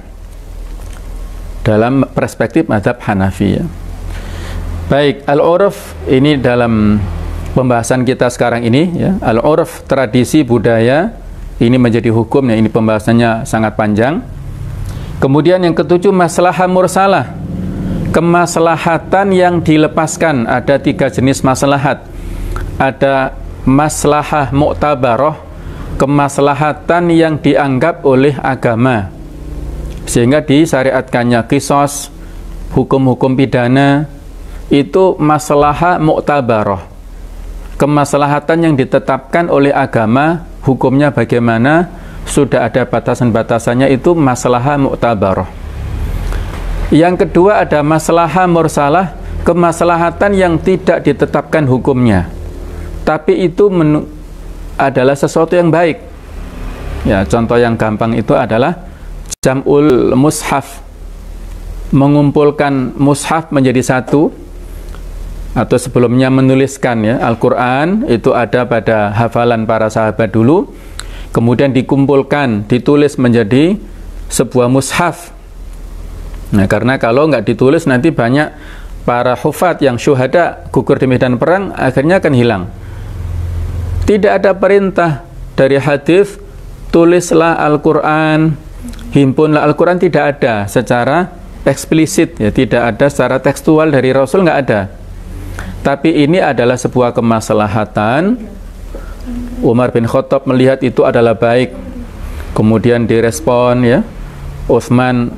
dalam perspektif mazhab Hanafi ya. Baik, al-urf ini dalam pembahasan kita sekarang ini ya, al-urf tradisi budaya ini menjadi hukumnya, ini pembahasannya sangat panjang. Kemudian yang ketujuh, maslahah mursalah, kemaslahatan yang dilepaskan. Ada 3 jenis maslahat. Ada maslahah mu'tabarah, kemaslahatan yang dianggap oleh agama sehingga disyariatkannya qisas, hukum-hukum pidana, itu maslahah mu'tabarah, kemaslahatan yang ditetapkan oleh agama, hukumnya bagaimana, sudah ada batasan-batasannya, itu maslahah mu'tabarah. Yang kedua ada maslahah mursalah, kemaslahatan yang tidak ditetapkan hukumnya, tapi itu adalah sesuatu yang baik. Ya, contoh yang gampang itu adalah jam'ul mushaf, mengumpulkan mushaf menjadi satu, atau sebelumnya menuliskan ya, Al-Quran itu ada pada hafalan para sahabat dulu, kemudian dikumpulkan, ditulis menjadi sebuah mushaf. Nah, karena kalau nggak ditulis nanti banyak para hufat yang syuhada gugur di medan perang akhirnya akan hilang. Tidak ada perintah dari hadis tulislah Al-Quran, himpunlah Al-Quran, tidak ada secara eksplisit, ya, tidak ada secara tekstual dari Rasul, nggak ada. Tapi ini adalah sebuah kemaslahatan. Umar bin Khattab melihat itu adalah baik, kemudian direspon, ya. Utsman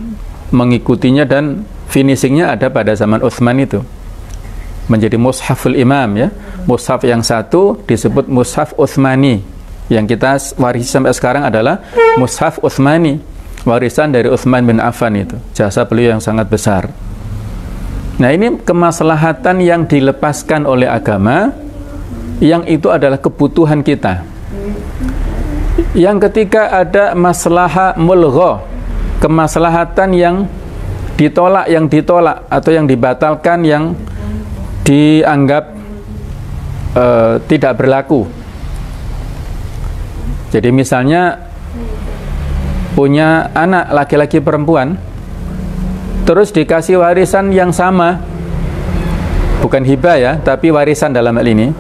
mengikutinya dan finishingnya ada pada zaman Utsman itu menjadi mushaful imam, ya. Mushaf yang satu disebut mushaf Utsmani, yang kita warisi sampai sekarang adalah mushaf Utsmani, warisan dari Utsman bin Affan. Itu jasa beliau yang sangat besar. Nah, ini kemaslahatan yang dilepaskan oleh agama, yang itu adalah kebutuhan kita. Yang ketiga ada maslahah mulgha, kemaslahatan yang ditolak atau yang dibatalkan, yang dianggap tidak berlaku. Jadi misalnya punya anak laki-laki perempuan, terus dikasih warisan yang sama, bukan hibah ya, tapi warisan dalam hal ini,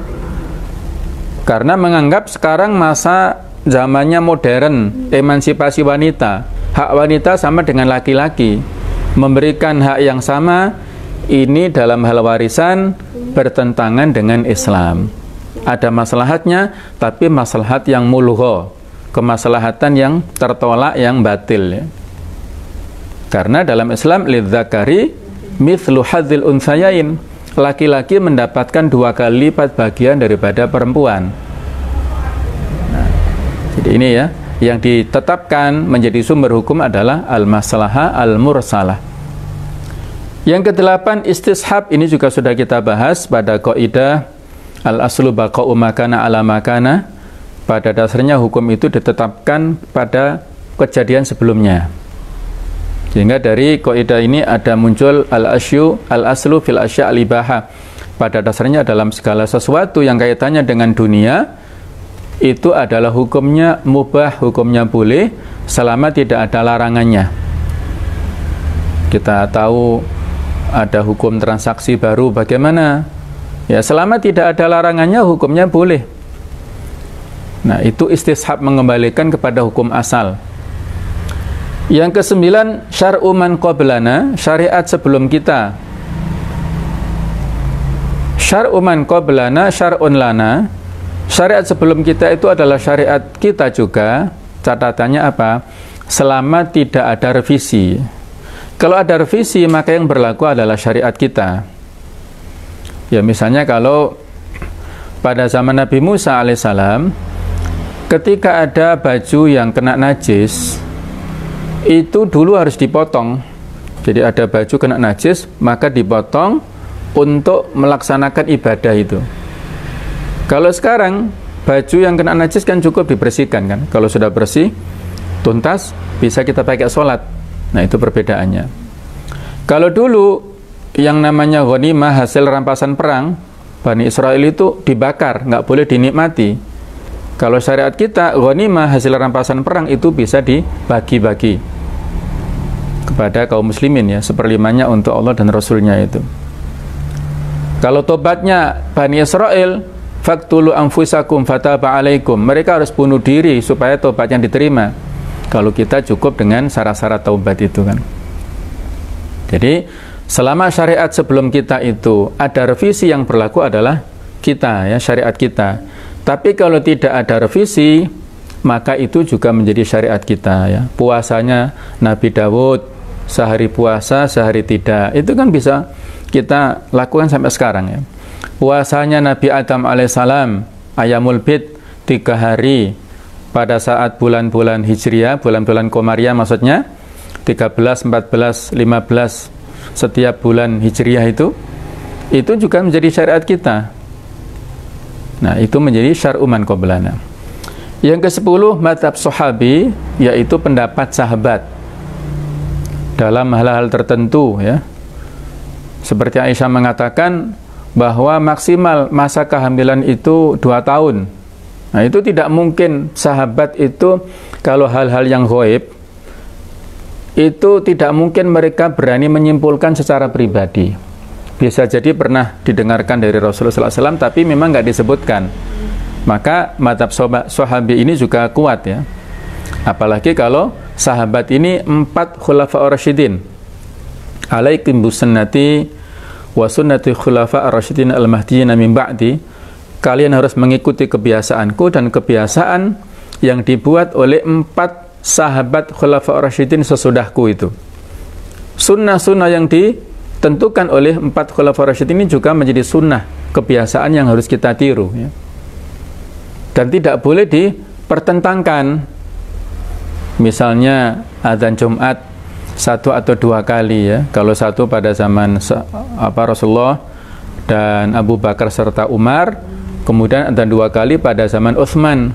karena menganggap sekarang masa zamannya modern, emansipasi wanita, hak wanita sama dengan laki-laki, memberikan hak yang sama. Ini dalam hal warisan bertentangan dengan Islam. Ada maslahatnya, tapi maslahat yang mulgha, kemaslahatan yang tertolak, yang batil, ya. Karena dalam Islam lidzakari mithlu hadzil unthayain, laki-laki mendapatkan 2 kali lipat bagian daripada perempuan. Nah, jadi ini ya, yang ditetapkan menjadi sumber hukum adalah al-maslahah al-mursalah. Yang ke-8 istishab, ini juga sudah kita bahas pada kaidah al-aslu baqa'u makana ala makana. Pada dasarnya hukum itu ditetapkan pada kejadian sebelumnya. Sehingga dari kaidah ini ada muncul al-aslu fil asya' al-ibaha. Pada dasarnya dalam segala sesuatu yang kaitannya dengan dunia itu adalah hukumnya mubah, hukumnya boleh selama tidak ada larangannya. Kita tahu ada hukum transaksi baru, bagaimana? Ya, selama tidak ada larangannya hukumnya boleh. Nah, itu istishab, mengembalikan kepada hukum asal. Yang ke-9 syar'u man qablana, syariat sebelum kita. Syar'u man qablana syar'un lana, syariat sebelum kita itu adalah syariat kita juga. Catatannya apa? Selama tidak ada revisi. Kalau ada revisi, maka yang berlaku adalah syariat kita. Ya, misalnya kalau pada zaman Nabi Musa alaihissalam, ketika ada baju yang kena najis, itu dulu harus dipotong. Jadi ada baju kena najis, maka dipotong untuk melaksanakan ibadah itu. Kalau sekarang, baju yang kena najis kan cukup dibersihkan kan. Kalau sudah bersih, tuntas, bisa kita pakai sholat. Nah, itu perbedaannya. Kalau dulu yang namanya ghanimah, hasil rampasan perang, Bani Israel itu dibakar, nggak boleh dinikmati. Kalau syariat kita, ghanimah, hasil rampasan perang itu bisa dibagi-bagi kepada kaum muslimin, ya, 1/5-nya untuk Allah dan Rasulnya itu. Kalau tobatnya Bani Israel, faktulu anfusakum fataba alaikum, mereka harus bunuh diri supaya tobatnya diterima. Kalau kita cukup dengan syarat-syarat taubat itu kan. Jadi selama syariat sebelum kita itu ada revisi, yang berlaku adalah kita, ya, syariat kita. Tapi kalau tidak ada revisi, maka itu juga menjadi syariat kita, ya. Puasanya Nabi Dawud, sehari puasa, sehari tidak. Itu kan bisa kita lakukan sampai sekarang, ya. Puasanya Nabi Adam alaihissalam, Ayamul Bid, 3 hari. Pada saat bulan-bulan Hijriah, bulan-bulan Komariah maksudnya, 13, 14, 15, setiap bulan Hijriah itu juga menjadi syariat kita. Nah, itu menjadi syar'u man qablana. Yang ke-10 mazhab sahabi, yaitu pendapat sahabat dalam hal-hal tertentu, ya. Seperti Aisyah mengatakan bahwa maksimal masa kehamilan itu 2 tahun. Nah, itu tidak mungkin sahabat itu, kalau hal-hal yang ghaib itu tidak mungkin mereka berani menyimpulkan secara pribadi. bisa jadi pernah didengarkan dari Rasulullah SAW, tapi memang nggak disebutkan. Maka mazhab sahabi ini juga kuat ya. Apalagi kalau sahabat ini 4 khulafa ar-rasyidin. Alaikum bisunnati wa sunnati khulafa ar-rasyidin al-mahdiyyin min ba'di. Kalian harus mengikuti kebiasaanku dan kebiasaan yang dibuat oleh 4 sahabat khulafa ar-rasyidin sesudahku itu. Sunnah-sunnah yang ditentukan oleh 4 khulafa ar-rasyidin ini juga menjadi sunnah, kebiasaan yang harus kita tiru ya. Dan tidak boleh dipertentangkan. Misalnya adzan Jumat 1 atau 2 kali ya. Kalau satu pada zaman Rasulullah dan Abu Bakar serta Umar, kemudian adzan 2 kali pada zaman Utsman.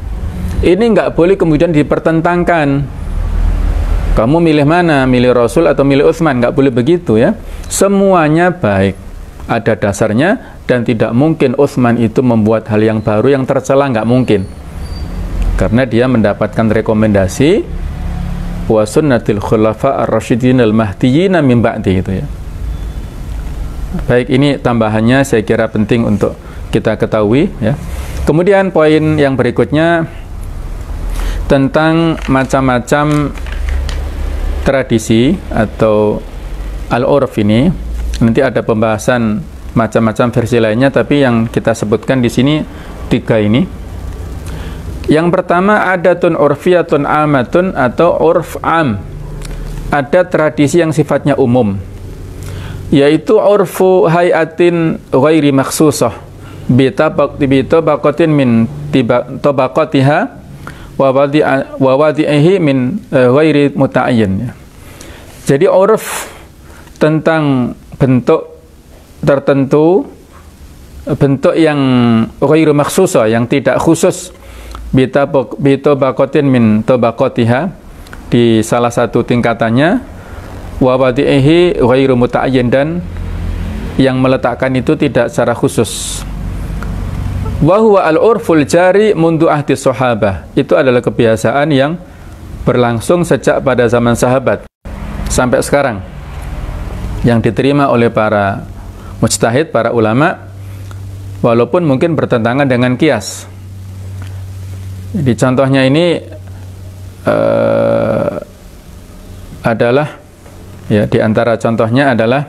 Ini nggak boleh kemudian dipertentangkan. Kamu milih mana? Milih Rasul atau milih Utsman? Nggak boleh begitu ya. Semuanya baik, ada dasarnya, dan tidak mungkin Utsman itu membuat hal yang baru yang tercela, nggak mungkin. Karena dia mendapatkan rekomendasi wa sunnatil khulafa ar-rasyidin al-mahdiyyin min ba'di gitu ya. Baik, ini tambahannya saya kira penting untuk kita ketahui ya. Kemudian poin yang berikutnya tentang macam-macam tradisi atau al-urf ini. Nanti ada pembahasan macam-macam versi lainnya, tapi yang kita sebutkan di sini 3 ini. Yang pertama, adatun urfiyatun amatun atau urf am. Ada tradisi yang sifatnya umum, yaitu urfu hayatin ghairi makhsusah bitabaqatin min tabaqatiha wa wadi'ihi min ghairi muta'ayyin. Jadi urf tentang bentuk tertentu, bentuk yang ghairu makhsusah, yang tidak khusus, bitabaqatin min tabaqatiha, di salah satu tingkatannya, wa wadi'ihi ghairu muta'ayyin, dan yang meletakkan itu tidak secara khusus. Wa huwa al-urful jari mundu ahdi sahabah. Itu adalah kebiasaan yang berlangsung sejak pada zaman sahabat sampai sekarang, yang diterima oleh para mujtahid, para ulama, walaupun mungkin bertentangan dengan qiyas. Di contohnya ini adalah ya, di antara contohnya adalah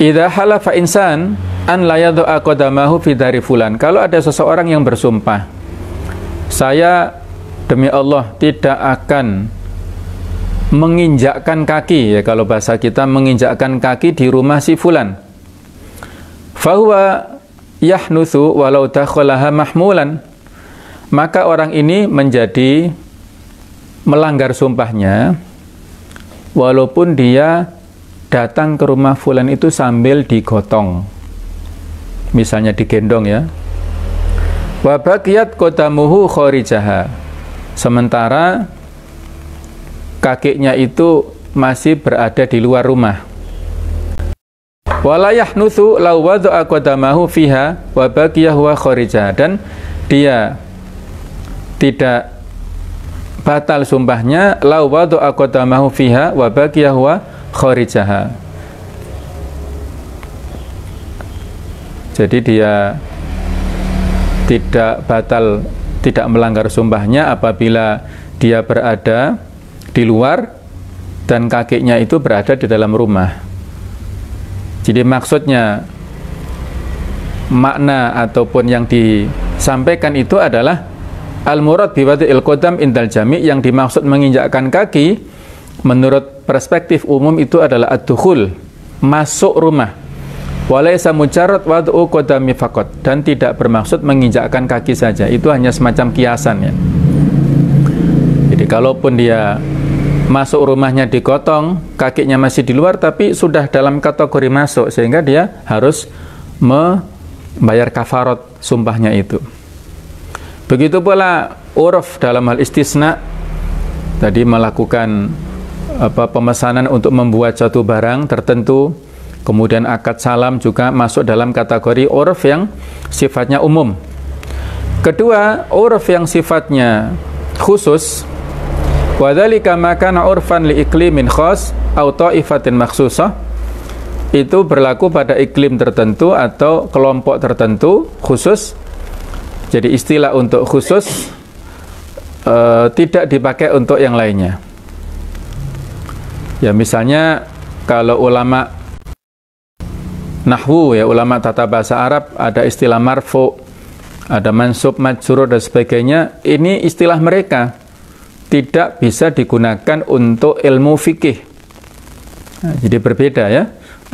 idza halafa insan an la yad'a qadamahu fi dari fulan. Kalau ada seseorang yang bersumpah, saya demi Allah tidak akan menginjakkan kaki, ya kalau bahasa kita menginjakkan kaki di rumah si fulan, fahuwa yahnutsu walau dakhalaha mahmulan, maka orang ini menjadi melanggar sumpahnya walaupun dia datang ke rumah fulan itu sambil digotong, misalnya digendong ya. Wa baqiyat qadamuhu kharijaha, sementara kakinya itu masih berada di luar rumah. Wala yahnutsu law wada'a qadamahu fiha wa baqiya huwa kharijaha, dan dia tidak batal sumpahnya law wada'a qadamahu fiha wa baqiya huwa kharijaha. Jadi dia tidak batal, tidak melanggar sumpahnya apabila dia berada di luar dan kakinya itu berada di dalam rumah. Jadi maksudnya, makna ataupun yang disampaikan itu adalah al-murad biwadil qadam indal jami', yang dimaksud menginjakkan kaki menurut perspektif umum itu adalah ad-dukhul, masuk rumah. Walaysa mujarrad wad'u qadami faqat, dan tidak bermaksud menginjakkan kaki saja. Itu hanya semacam kiasan ya. Jadi kalaupun dia masuk rumahnya digotong, kakinya masih di luar, tapi sudah dalam kategori masuk, sehingga dia harus membayar kafarat sumpahnya itu. Begitu pula uruf dalam hal istisna, tadi melakukan pemesanan untuk membuat suatu barang tertentu, kemudian akad salam juga masuk dalam kategori uruf yang sifatnya umum. Kedua, uruf yang sifatnya khusus, wadzalika ma kana urfan li iqlimin khas aw ta'ifatin makhsusah, itu berlaku pada iklim tertentu atau kelompok tertentu khusus. Jadi istilah untuk khusus tidak dipakai untuk yang lainnya. Ya, misalnya kalau ulama nahwu, ya, ulama tata bahasa Arab, ada istilah marfu, ada mansub, majrur dan sebagainya. Ini istilah mereka, tidak bisa digunakan untuk ilmu fikih. Nah, jadi berbeda ya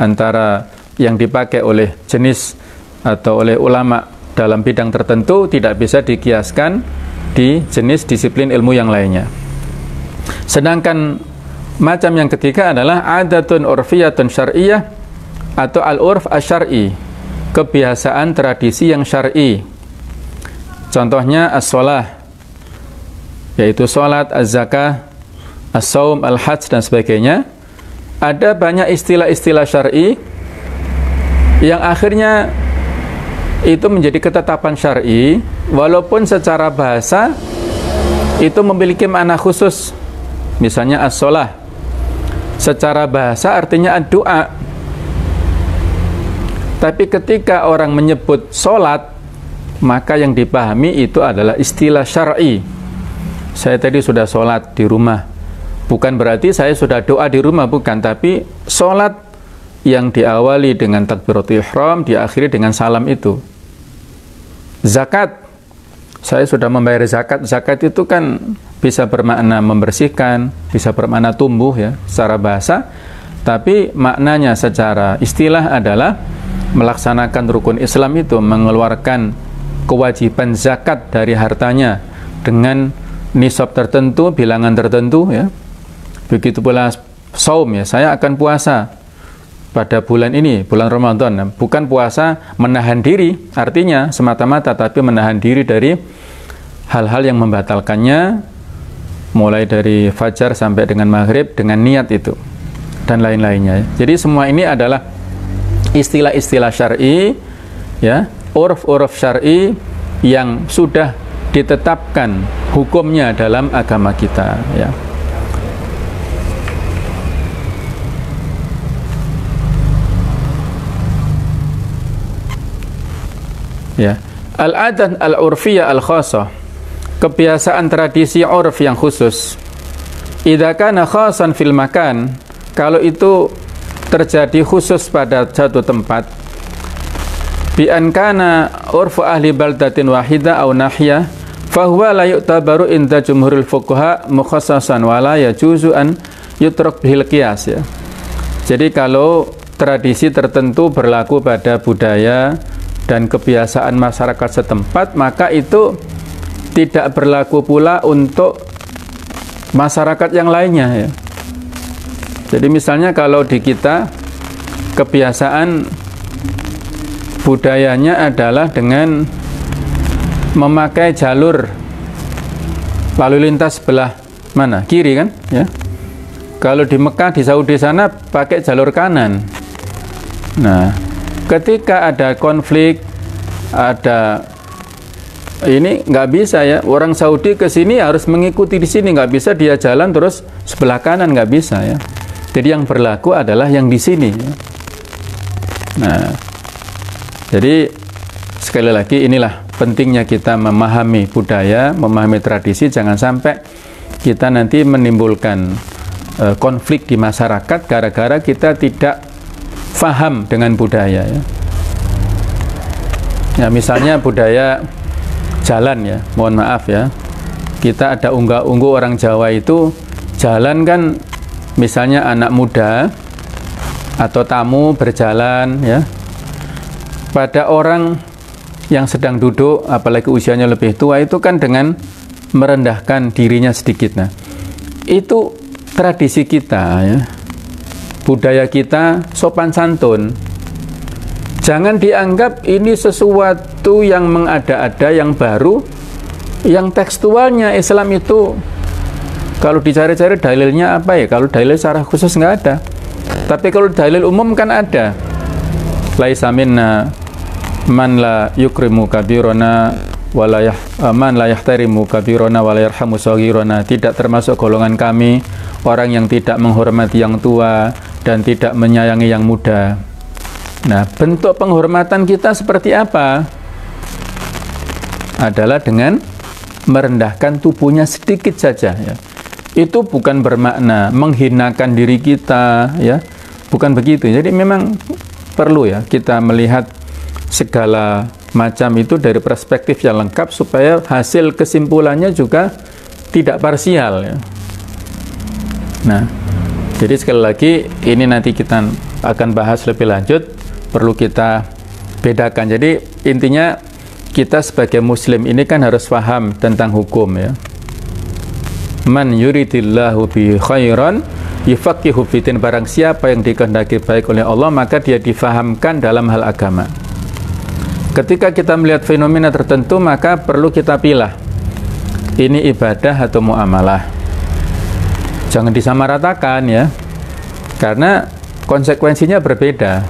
antara yang dipakai oleh jenis atau oleh ulama dalam bidang tertentu tidak bisa dikiaskan di jenis disiplin ilmu yang lainnya. Sedangkan macam yang ketiga adalah adatun urfiyatun syar'iyyah atau al-urf asy-syar'i, kebiasaan tradisi yang syar'i. Contohnya as-shalah, yaitu salat, az-zakah, as-shaum, al-hajj dan sebagainya. Ada banyak istilah-istilah syar'i yang akhirnya itu menjadi ketetapan syar'i, walaupun secara bahasa itu memiliki makna khusus. Misalnya as-shalah, secara bahasa artinya ad-du'a, tapi ketika orang menyebut sholat, maka yang dipahami itu adalah istilah syar'i. Saya tadi sudah sholat di rumah, bukan berarti saya sudah doa di rumah, bukan, tapi sholat yang diawali dengan takbiratul ihram, diakhiri dengan salam itu. Zakat, saya sudah membayar zakat. Zakat itu kan bisa bermakna membersihkan, bisa bermakna tumbuh ya secara bahasa, tapi maknanya secara istilah adalah melaksanakan rukun Islam itu, mengeluarkan kewajiban zakat dari hartanya dengan nisab tertentu, bilangan tertentu ya. Begitu pula saum, ya, saya akan puasa pada bulan ini, bulan Ramadan. Bukan puasa menahan diri artinya semata-mata, tapi menahan diri dari hal-hal yang membatalkannya, mulai dari fajar sampai dengan maghrib dengan niat itu dan lain-lainnya. Jadi semua ini adalah istilah-istilah syar'i ya, urf-urf syar'i yang sudah ditetapkan hukumnya dalam agama kita ya. Ya, al-adat al-urfiyah al-khasah, kebiasaan tradisi urf yang khusus. Idza kana khasan fil makan, kalau itu terjadi khusus pada satu tempat, bi an kana urfu ahli baldatin wahida aw nahiyah, fa huwa la yu'tabaru inda jumhuril fuqaha mukhassasan wa la yajuzu an yutrak bil qiyas ya. Jadi kalau tradisi tertentu berlaku pada budaya dan kebiasaan masyarakat setempat, maka itu tidak berlaku pula untuk masyarakat yang lainnya ya. Jadi misalnya kalau di kita kebiasaan budayanya adalah dengan memakai jalur lalu lintas sebelah mana? Kiri kan ya. Kalau di Mekah, di Saudi sana pakai jalur kanan. Nah, ketika ada konflik, ada ini nggak bisa ya, orang Saudi ke sini harus mengikuti di sini, nggak bisa dia jalan terus sebelah kanan, nggak bisa ya. Jadi yang berlaku adalah yang di sini ya. Nah, jadi sekali lagi inilah pentingnya kita memahami budaya, memahami tradisi, jangan sampai kita nanti menimbulkan konflik di masyarakat gara-gara kita tidak faham dengan budaya ya. Ya, misalnya budaya jalan ya, mohon maaf ya, kita ada unggah-ungguh orang Jawa itu jalan kan, misalnya anak muda atau tamu berjalan ya, pada orang yang sedang duduk, apalagi usianya lebih tua, itu kan dengan merendahkan dirinya sedikit. Nah, itu tradisi kita ya, budaya kita, sopan santun. Jangan dianggap ini sesuatu yang mengada-ada, yang baru, yang tekstualnya Islam itu kalau dicari-cari dalilnya apa ya? Kalau dalil secara khusus nggak ada. Tapi kalau dalil umum kan ada. Laisa minna man la yukrimu kabirona walayah man la yahtarimu kabirona walayarhamu saghirona. Tidak termasuk golongan kami orang yang tidak menghormati yang tua dan tidak menyayangi yang muda. Nah, bentuk penghormatan kita seperti apa? Adalah dengan merendahkan tubuhnya sedikit saja, ya. Itu bukan bermakna menghinakan diri kita, ya. Bukan begitu. Jadi memang perlu ya kita melihat segala macam itu dari perspektif yang lengkap supaya hasil kesimpulannya juga tidak parsial, ya. Nah, jadi sekali lagi ini nanti kita akan bahas lebih lanjut, perlu kita bedakan. Jadi intinya kita sebagai muslim ini kan harus paham tentang hukum, ya. Man yuridillahu bi khairan yufaqihu fiddin, barang siapa yang dikehendaki baik oleh Allah maka dia difahamkan dalam hal agama. Ketika kita melihat fenomena tertentu maka perlu kita pilih ini ibadah atau muamalah. Jangan disamaratakan, ya, karena konsekuensinya berbeda.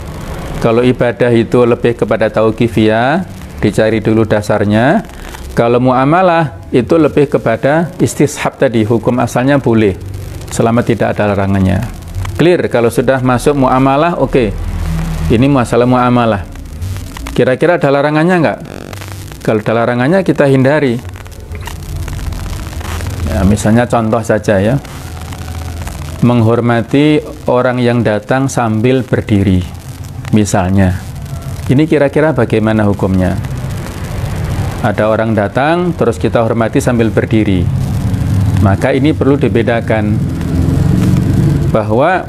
Kalau ibadah itu lebih kepada tauqifiyah, dicari dulu dasarnya. Kalau muamalah itu lebih kepada istishab tadi, hukum asalnya boleh selama tidak ada larangannya. Clear, kalau sudah masuk muamalah, oke. Ini masalah muamalah. Kira-kira ada larangannya enggak? Kalau ada larangannya kita hindari. Ya, misalnya contoh saja, ya. Menghormati orang yang datang sambil berdiri, misalnya. Ini kira-kira bagaimana hukumnya? Ada orang datang, terus kita hormati sambil berdiri. Maka ini perlu dibedakan bahwa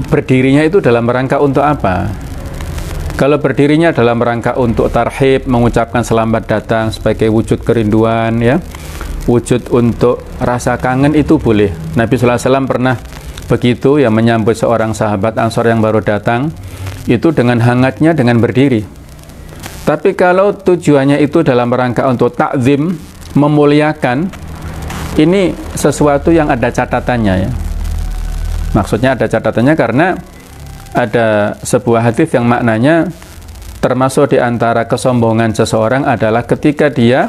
berdirinya itu dalam rangka untuk apa? Kalau berdirinya dalam rangka untuk tarhib, mengucapkan selamat datang sebagai wujud kerinduan, ya, wujud untuk rasa kangen, itu boleh. Nabi SAW pernah begitu, yang menyambut seorang sahabat Ansor yang baru datang, itu dengan hangatnya dengan berdiri. Tapi kalau tujuannya itu dalam rangka untuk takzim, memuliakan, ini sesuatu yang ada catatannya, ya. Maksudnya ada catatannya karena ada sebuah hadis yang maknanya termasuk di antara kesombongan seseorang adalah ketika dia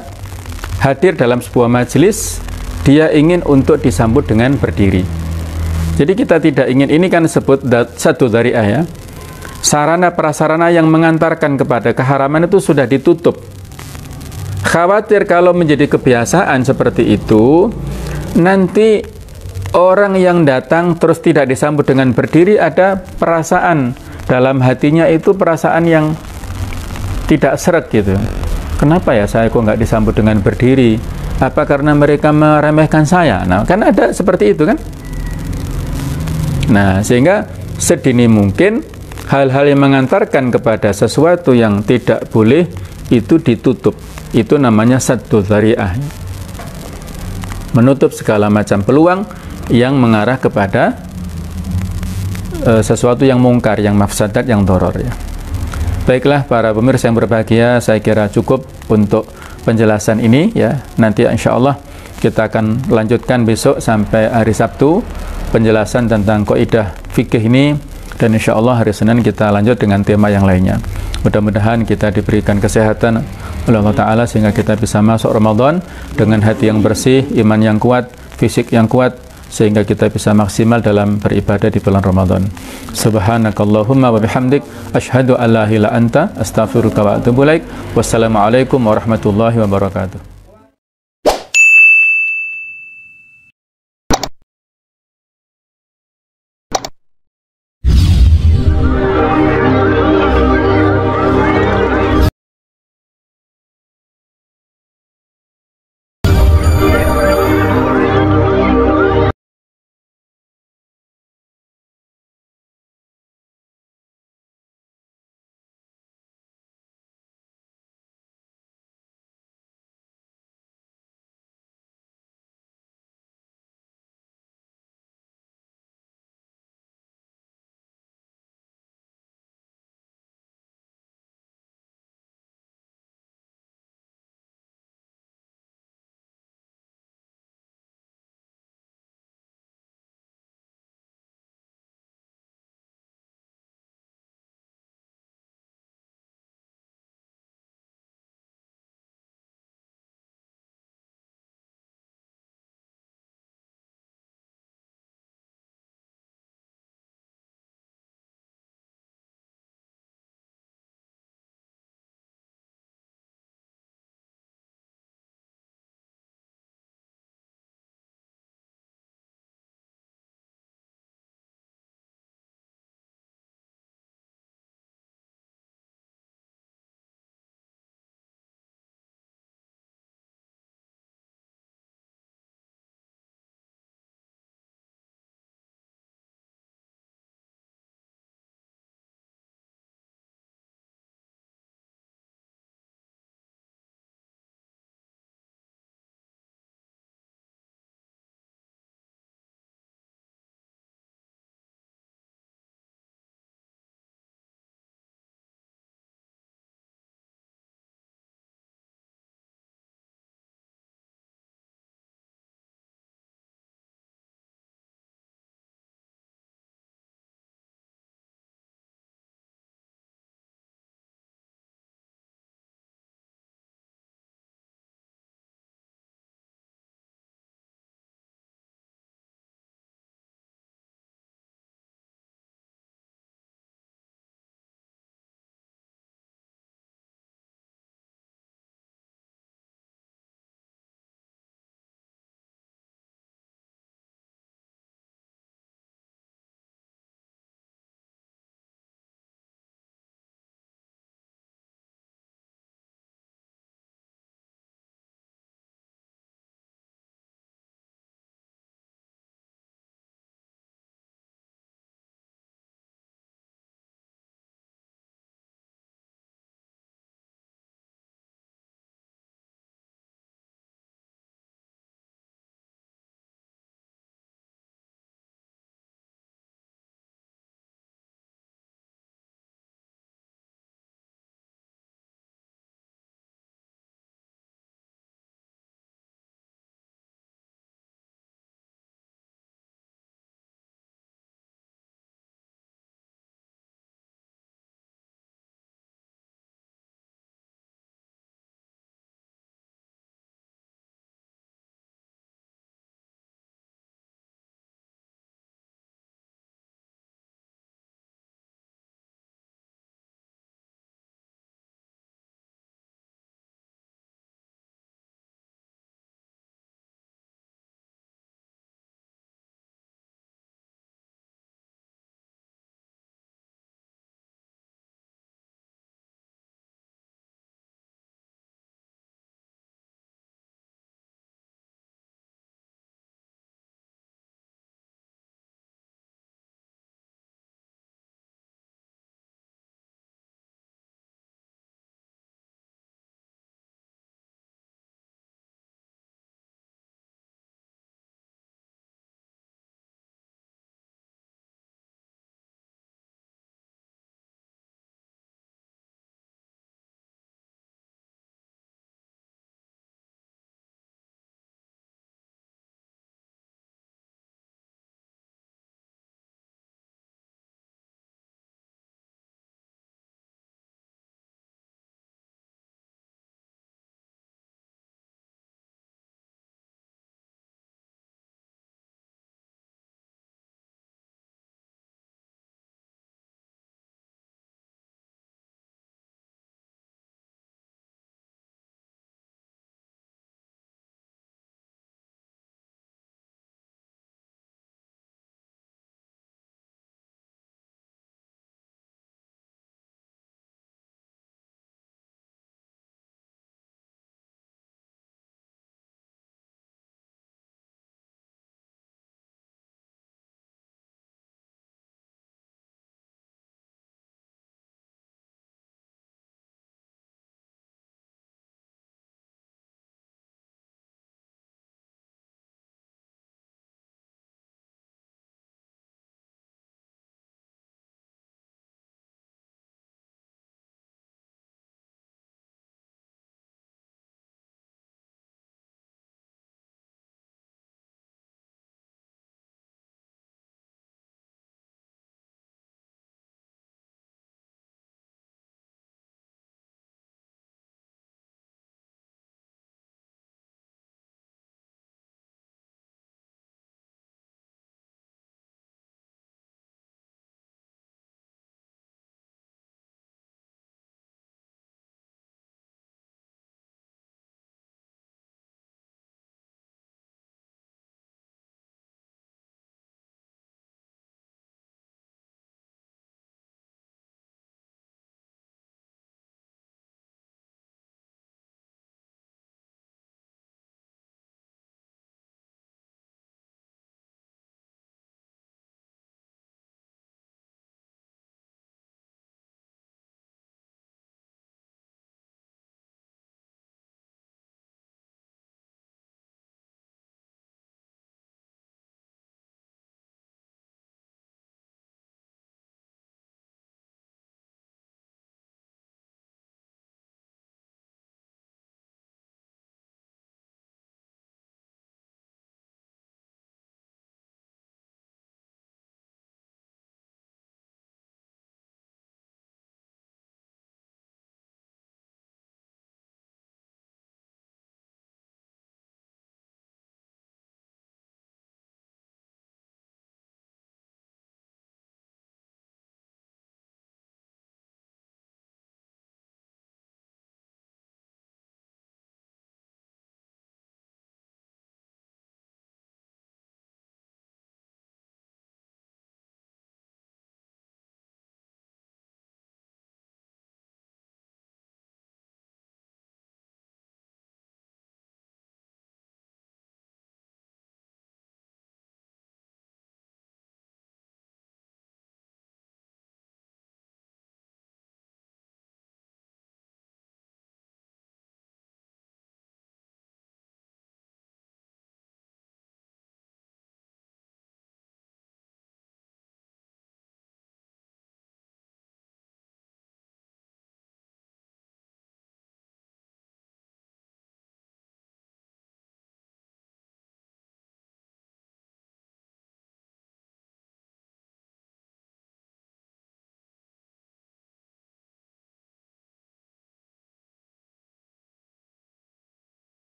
hadir dalam sebuah majelis, dia ingin untuk disambut dengan berdiri. Jadi kita tidak ingin, ini kan disebut satu dzari'ah, ya. Sarana prasarana yang mengantarkan kepada keharaman itu sudah ditutup. Khawatir kalau menjadi kebiasaan seperti itu, nanti orang yang datang terus tidak disambut dengan berdiri, ada perasaan dalam hatinya itu perasaan yang tidak seret gitu. Kenapa ya saya kok nggak disambut dengan berdiri? Apa karena mereka meremehkan saya? Nah, kan ada seperti itu kan? Nah, sehingga sedini mungkin hal-hal yang mengantarkan kepada sesuatu yang tidak boleh itu ditutup. Itu namanya saddu dzari'ah. Menutup segala macam peluang yang mengarah kepada sesuatu yang mungkar, yang mafsadat, yang doror, ya. Baiklah para pemirsa yang berbahagia, saya kira cukup untuk penjelasan ini, ya. Nanti insya Allah kita akan lanjutkan besok sampai hari Sabtu penjelasan tentang kaidah fikih ini, dan insya Allah hari Senin kita lanjut dengan tema yang lainnya. Mudah-mudahan kita diberikan kesehatan oleh Allah Ta'ala sehingga kita bisa masuk Ramadan dengan hati yang bersih, iman yang kuat, fisik yang kuat, sehingga kita bisa maksimal dalam beribadah di bulan Ramadan. Subhanakallahumma wa bihamdik, asyhadu an la ilaha illa anta, astaghfiruka wa atubu ilaik. Wassalamualaikum warahmatullahi wabarakatuh.